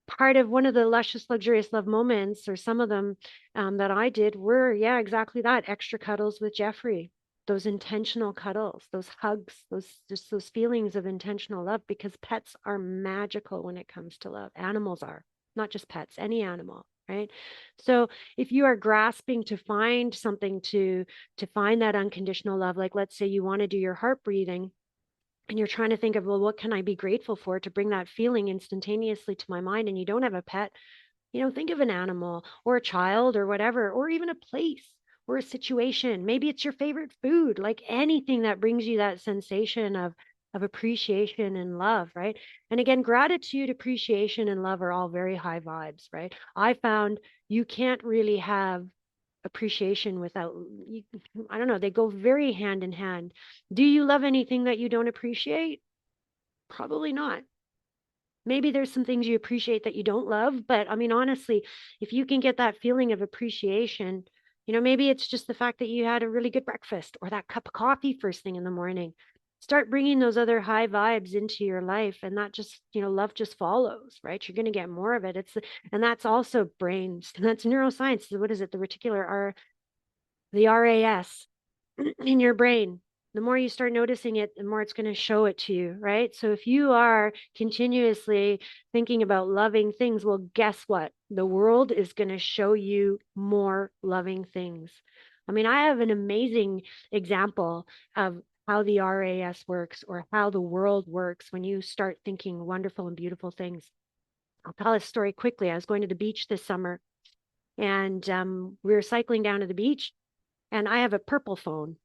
part of one of the luscious, luxurious love moments, or some of them that I did, were, yeah, exactly that, extra cuddles with Jeffrey. Those intentional cuddles, those hugs, those feelings of intentional love, because pets are magical when it comes to love. Animals are, not just pets, any animal, right? So if you are grasping to find something to find that unconditional love, like let's say you want to do your heart breathing, and you're trying to think of, well, what can I be grateful for to bring that feeling instantaneously to my mind, and you don't have a pet, think of an animal or a child or whatever, or even a place or a situation. Maybe it's your favorite food, like anything that brings you that sensation of appreciation and love, right? And again, gratitude, appreciation, and love are all very high vibes, right? I found you can't really have appreciation without you, I don't know, they go very hand in hand. Do you love anything that you don't appreciate? Probably not. Maybe there's some things you appreciate that you don't love, but I mean, honestly, if you can get that feeling of appreciation, maybe it's just the fact that you had a really good breakfast or that cup of coffee first thing in the morning. Start bringing those other high vibes into your life, and that just, love just follows, right? You're going to get more of it. And that's also brains, that's neuroscience. What is it? The RAS in your brain. The more you start noticing it, the more it's going to show it to you, right? So if you are continuously thinking about loving things, well, guess what? The world is going to show you more loving things. I mean, I have an amazing example of how the RAS works, or how the world works when you start thinking wonderful and beautiful things. I'll tell a story quickly. I was going to the beach this summer, and we were cycling down to the beach, and I have a purple phone.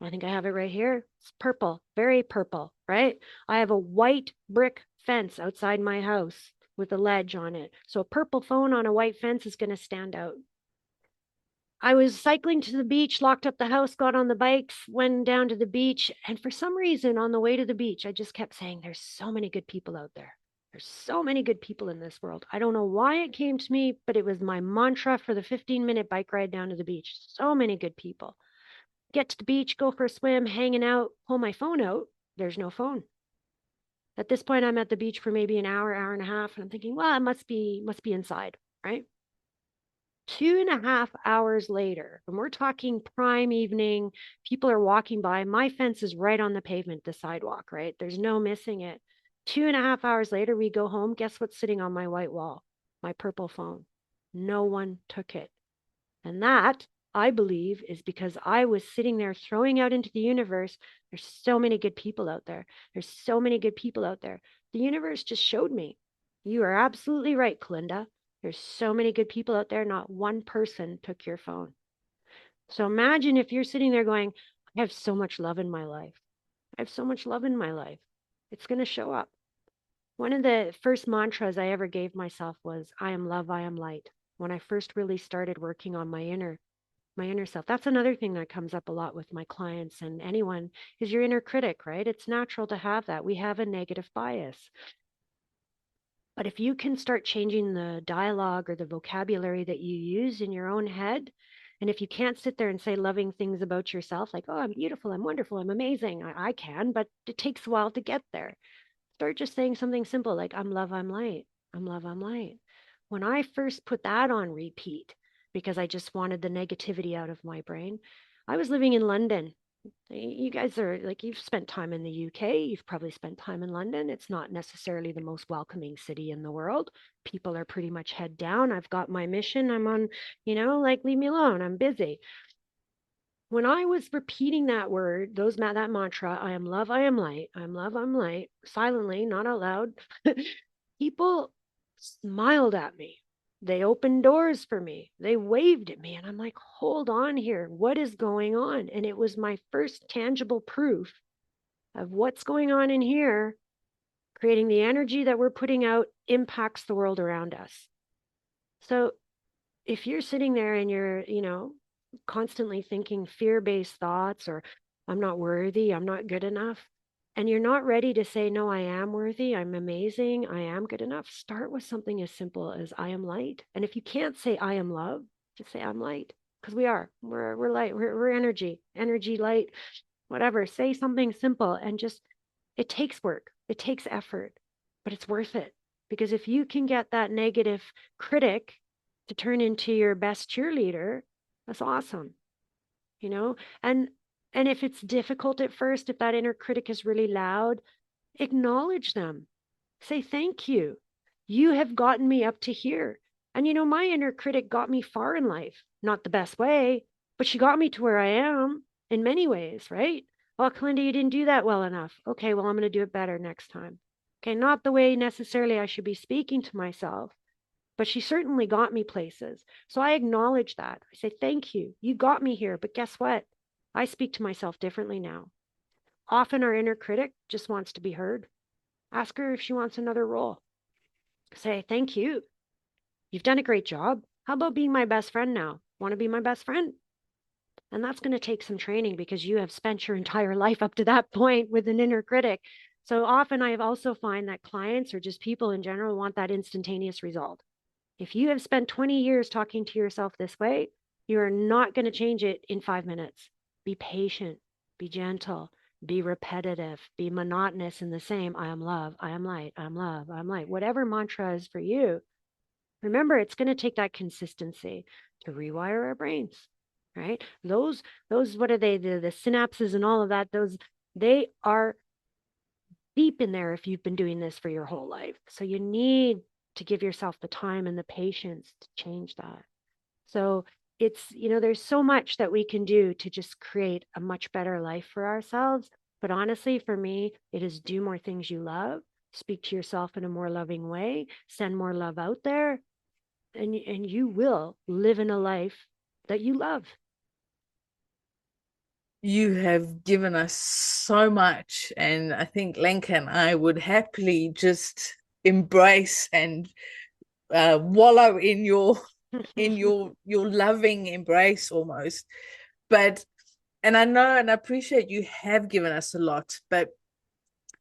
I think I have it right here. It's purple, very purple, right? I have a white brick fence outside my house with a ledge on it. So a purple phone on a white fence is going to stand out. I was cycling to the beach, locked up the house, got on the bikes, went down to the beach. And for some reason, on the way to the beach, I just kept saying, there's so many good people out there. There's so many good people in this world. I don't know why it came to me, but it was my mantra for the 15-minute bike ride down to the beach. So many good people. Get to the beach, go for a swim, hanging out, pull my phone out. There's no phone. At this point, I'm at the beach for maybe an hour, hour and a half, and I'm thinking, well, it must be inside, right? 2.5 hours later, and we're talking prime evening, people are walking by. My fence is right on the pavement, the sidewalk, right? There's no missing it. 2.5 hours later, we go home. Guess what's sitting on my white wall? My purple phone. No one took it. And that, I believe, is because I was sitting there throwing out into the universe, there's so many good people out there. There's so many good people out there. The universe just showed me. You are absolutely right, Colinda. There's so many good people out there. Not one person took your phone. So imagine if you're sitting there going, I have so much love in my life. I have so much love in my life. It's going to show up. One of the first mantras I ever gave myself was, I am love, I am light. When I first really started working on my inner self. That's another thing that comes up a lot with my clients and anyone, is your inner critic, right? It's natural to have that. We have a negative bias. But if you can start changing the dialogue or the vocabulary that you use in your own head, and if you can't sit there and say loving things about yourself, like, oh, I'm beautiful, I'm wonderful, I'm amazing, I can, but it takes a while to get there. Start just saying something simple like, I'm love, I'm light. I'm love, I'm light. When I first put that on repeat, because I just wanted the negativity out of my brain, I was living in London. You guys are like, you've spent time in the UK, you've probably spent time in London. It's not necessarily the most welcoming city in the world. People are pretty much head down. I've got my mission. I'm on, like, leave me alone. I'm busy. When I was repeating that word, that mantra, I am love, I am light, I'm love, I'm light, silently, not out loud, people smiled at me. They opened doors for me. They waved at me. And I'm like, hold on here. What is going on? And it was my first tangible proof of what's going on in here. Creating the energy that we're putting out impacts the world around us. So if you're sitting there and you're, constantly thinking fear-based thoughts, or I'm not worthy, I'm not good enough, and you're not ready to say, no, I am worthy, I'm amazing, I am good enough, start with something as simple as I am light. And if you can't say I am love, just say I'm light, because we're light, we're energy, light, whatever. Say something simple, and just, it takes work, it takes effort, but it's worth it. Because if you can get that negative critic to turn into your best cheerleader, that's awesome, you know? And if it's difficult at first, if that inner critic is really loud, acknowledge them. Say thank you. You have gotten me up to here. And my inner critic got me far in life. Not the best way, but she got me to where I am in many ways, right? Oh, Colinda, you didn't do that well enough. Okay, well, I'm going to do it better next time. Okay, not the way necessarily I should be speaking to myself, but she certainly got me places. So I acknowledge that. I say, thank you. You got me here. But guess what? I speak to myself differently now. Often our inner critic just wants to be heard. Ask her if she wants another role. Say, thank you. You've done a great job. How about being my best friend now? Want to be my best friend? And that's going to take some training because you have spent your entire life up to that point with an inner critic. So often I have also find that clients or just people in general want that instantaneous result. If you have spent 20 years talking to yourself this way, you are not going to change it in 5 minutes. Be patient, be gentle, be repetitive, be monotonous in the same I am love, I am light, I am love, I am light. Whatever mantra is for you, remember it's going to take that consistency to rewire our brains, right? Those what are they? The synapses and all of that, those they are deep in there if you've been doing this for your whole life. So you need to give yourself the time and the patience to change that. So it's, there's so much that we can do to just create a much better life for ourselves. But honestly, for me, it is do more things you love, speak to yourself in a more loving way, send more love out there, and you will live in a life that you love. You have given us so much, and I think Lenka and I would happily just embrace and wallow in your your loving embrace almost. But and I know and I appreciate you have given us a lot, but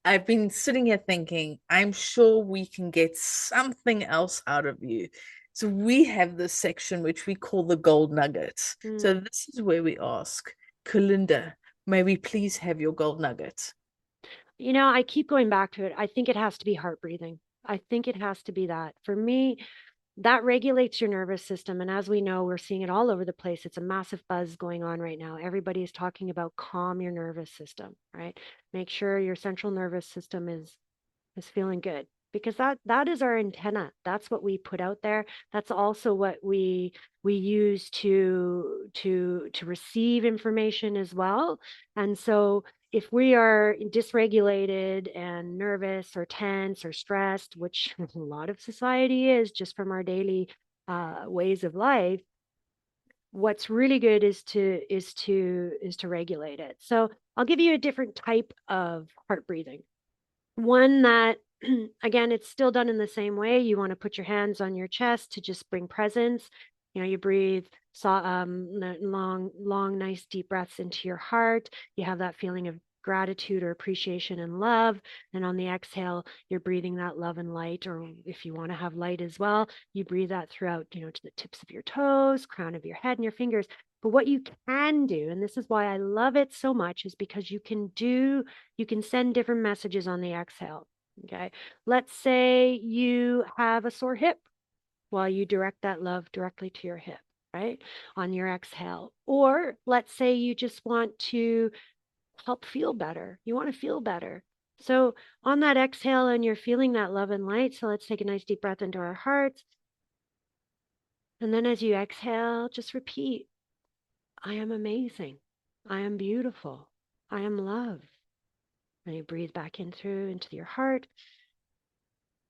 I've been sitting here thinking, I'm sure we can get something else out of you. So we have this section which we call the gold nuggets. So this is where we ask, Colinda, may we please have your gold nuggets? I keep going back to it. I think it has to be heart breathing. I think it has to be that. For me, that regulates your nervous system. And as we know, we're seeing it all over the place. It's a massive buzz going on right now. Everybody is talking about calm your nervous system, right? Make sure your central nervous system is feeling good because that is our antenna. That's what we put out there. That's also what we use to receive information as well. And so if we are dysregulated and nervous or tense or stressed, which a lot of society is just from our daily ways of life, what's really good is to regulate it. So I'll give you a different type of heart breathing. One that, again, it's still done in the same way. You want to put your hands on your chest to just bring presence. You breathe long, nice, deep breaths into your heart. You have that feeling of gratitude or appreciation and love. And on the exhale, you're breathing that love and light, or if you want to have light as well, you breathe that throughout, to the tips of your toes, crown of your head, and your fingers. But what you can do, and this is why I love it so much, is because you can send different messages on the exhale. Okay. Let's say you have a sore hip. Well, you direct that love directly to your hip, right? On your exhale. Or let's say you just want to help feel better. You want to feel better. So on that exhale and you're feeling that love and light. So let's take a nice deep breath into our hearts. And then as you exhale, just repeat, I am amazing. I am beautiful. I am love. And you breathe back in through into your heart.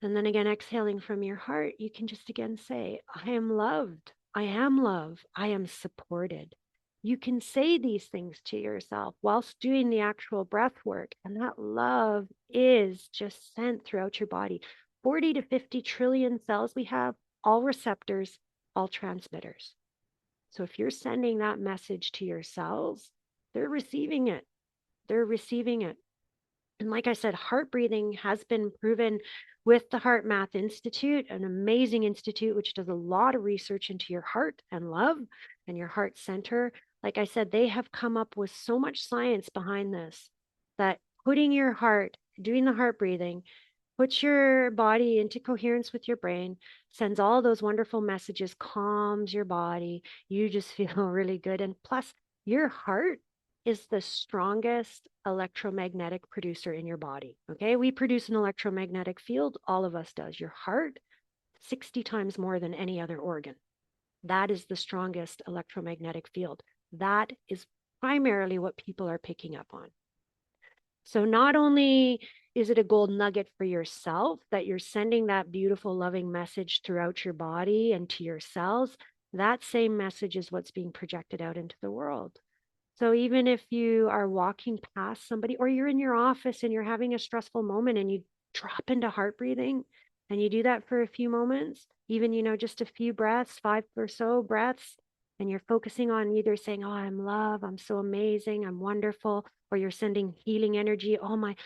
And then again, exhaling from your heart, you can just again say, I am loved. I am love. I am supported. You can say these things to yourself whilst doing the actual breath work. And that love is just sent throughout your body. 40 to 50 trillion cells we have, all receptors, all transmitters. So if you're sending that message to your cells, they're receiving it. They're receiving it. And like I said, heart breathing has been proven with the Heart Math Institute, an amazing institute which does a lot of research into your heart and love and your heart center. Like I said, they have come up with so much science behind this that putting your heart, doing the heart breathing, puts your body into coherence with your brain, sends all those wonderful messages, calms your body. You just feel really good. And plus, your heart is the strongest electromagnetic producer in your body. Okay. We produce an electromagnetic field. All of us does. Your heart, 60 times more than any other organ. That is the strongest electromagnetic field. That is primarily what people are picking up on. So not only is it a gold nugget for yourself that you're sending that beautiful, loving message throughout your body and to your cells, that same message is what's being projected out into the world. So even if you are walking past somebody or you're in your office and you're having a stressful moment and you drop into heart breathing and you do that for a few moments, even, just a few breaths, 5 or so breaths, and you're focusing on either saying, oh, I'm love, I'm so amazing, I'm wonderful, or you're sending healing energy. Oh, my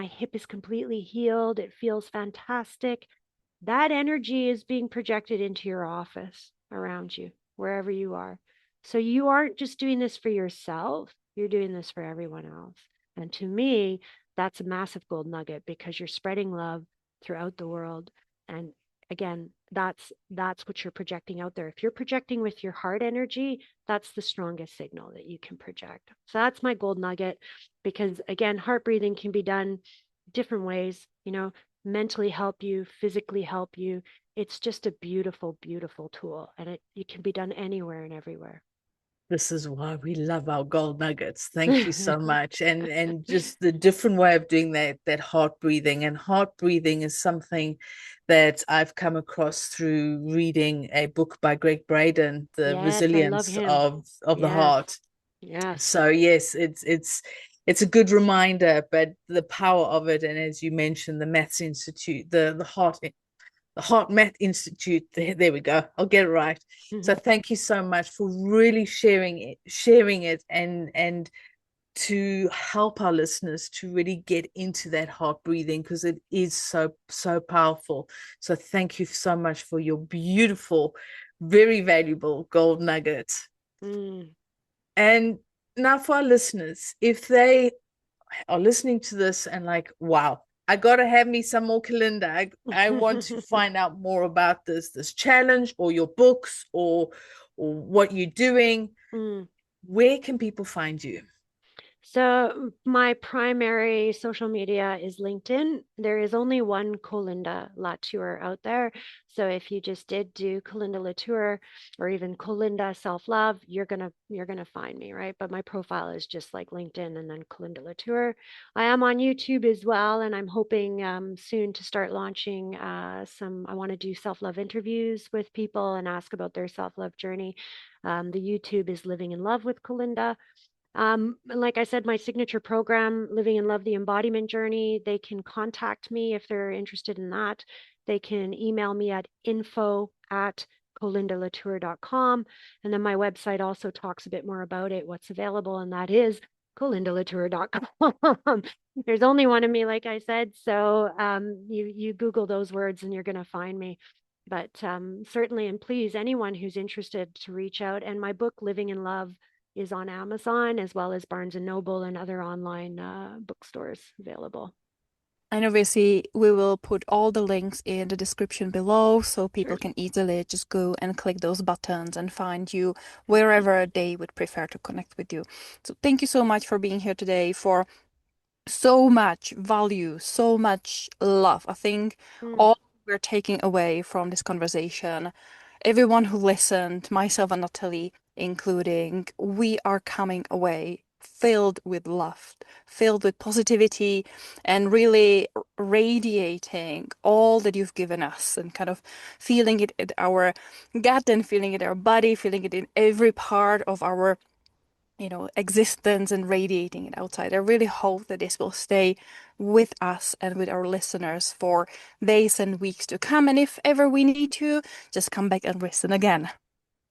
hip is completely healed. It feels fantastic. That energy is being projected into your office around you, wherever you are. So you aren't just doing this for yourself, you're doing this for everyone else. And to me, that's a massive gold nugget because you're spreading love throughout the world. And again, that's what you're projecting out there. If you're projecting with your heart energy, that's the strongest signal that you can project. So that's my gold nugget because again, heart breathing can be done different ways, mentally help you, physically help you. It's just a beautiful, beautiful tool, and it can be done anywhere and everywhere. This is why we love our gold nuggets. Thank you so much. And just the different way of doing that heart breathing. And heart breathing is something that I've come across through reading a book by Greg Braden, The Yes, I love Resilience him. of the Yes, Heart. yes. So yes, it's a good reminder, but the power of it, and as you mentioned, the Maths Institute, the Heart Math Institute. There we go. I'll get it right. So thank you so much for really sharing it, and to help our listeners to really get into that heart breathing because it is so powerful. So thank you so much for your beautiful, very valuable gold nugget. Mm. And now for our listeners, if they are listening to this and like, wow, I gotta have me some more Colinda. I want to find out more about this challenge or your books or what you're doing. Mm. Where can people find you? So my primary social media is LinkedIn. There is only one Colinda Latour out there. So if you just did do Colinda Latour or even Colinda Self-Love, you're gonna find me, right? But my profile is just like LinkedIn and then Colinda Latour. I am on YouTube as well, and I'm hoping soon to start launching I want to do self-love interviews with people and ask about their self-love journey. The YouTube is Living in Love with Colinda. Like I said, my signature program, Living in Love, the Embodiment Journey, they can contact me if they're interested in that. They can email me at info@colindalatour.com. And then my website also talks a bit more about it, what's available, and that is colindalatour.com. There's only one of me, like I said. So you Google those words and you're going to find me. But certainly, and please, anyone who's interested to reach out. And my book, Living in Love, is on Amazon as well as Barnes and Noble and other online bookstores available. And obviously, we will put all the links in the description below so people Sure. can easily just go and click those buttons and find you wherever they would prefer to connect with you. So, thank you so much for being here today, for so much value, so much love. I think Mm. all we're taking away from this conversation, everyone who listened, myself and Natalie including, we are coming away filled with love, filled with positivity, and really radiating all that you've given us and kind of feeling it in our gut and feeling it in our body, feeling it in every part of our existence and radiating it outside. I really hope that this will stay with us and with our listeners for days and weeks to come. And if ever we need to, just come back and listen again.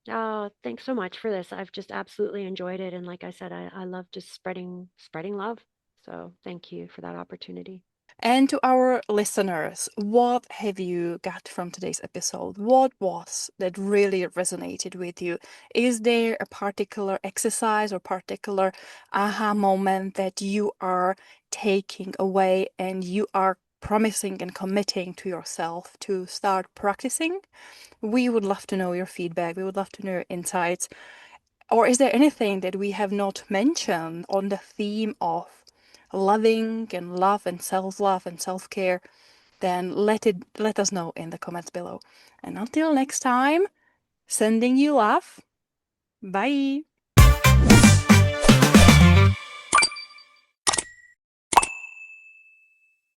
Oh, thanks so much for this. I've just absolutely enjoyed it. And like I said, I love just spreading love. So thank you for that opportunity. And to our listeners, what have you got from today's episode? What was that really resonated with you? Is there a particular exercise or particular aha moment that you are taking away and you are promising and committing to yourself to start practicing? We would love to know your feedback. We would love to know your insights. Or is there anything that we have not mentioned on the theme of loving and love and self-love and self-care? Then let us know in the comments below. And until next time, sending you love. Bye.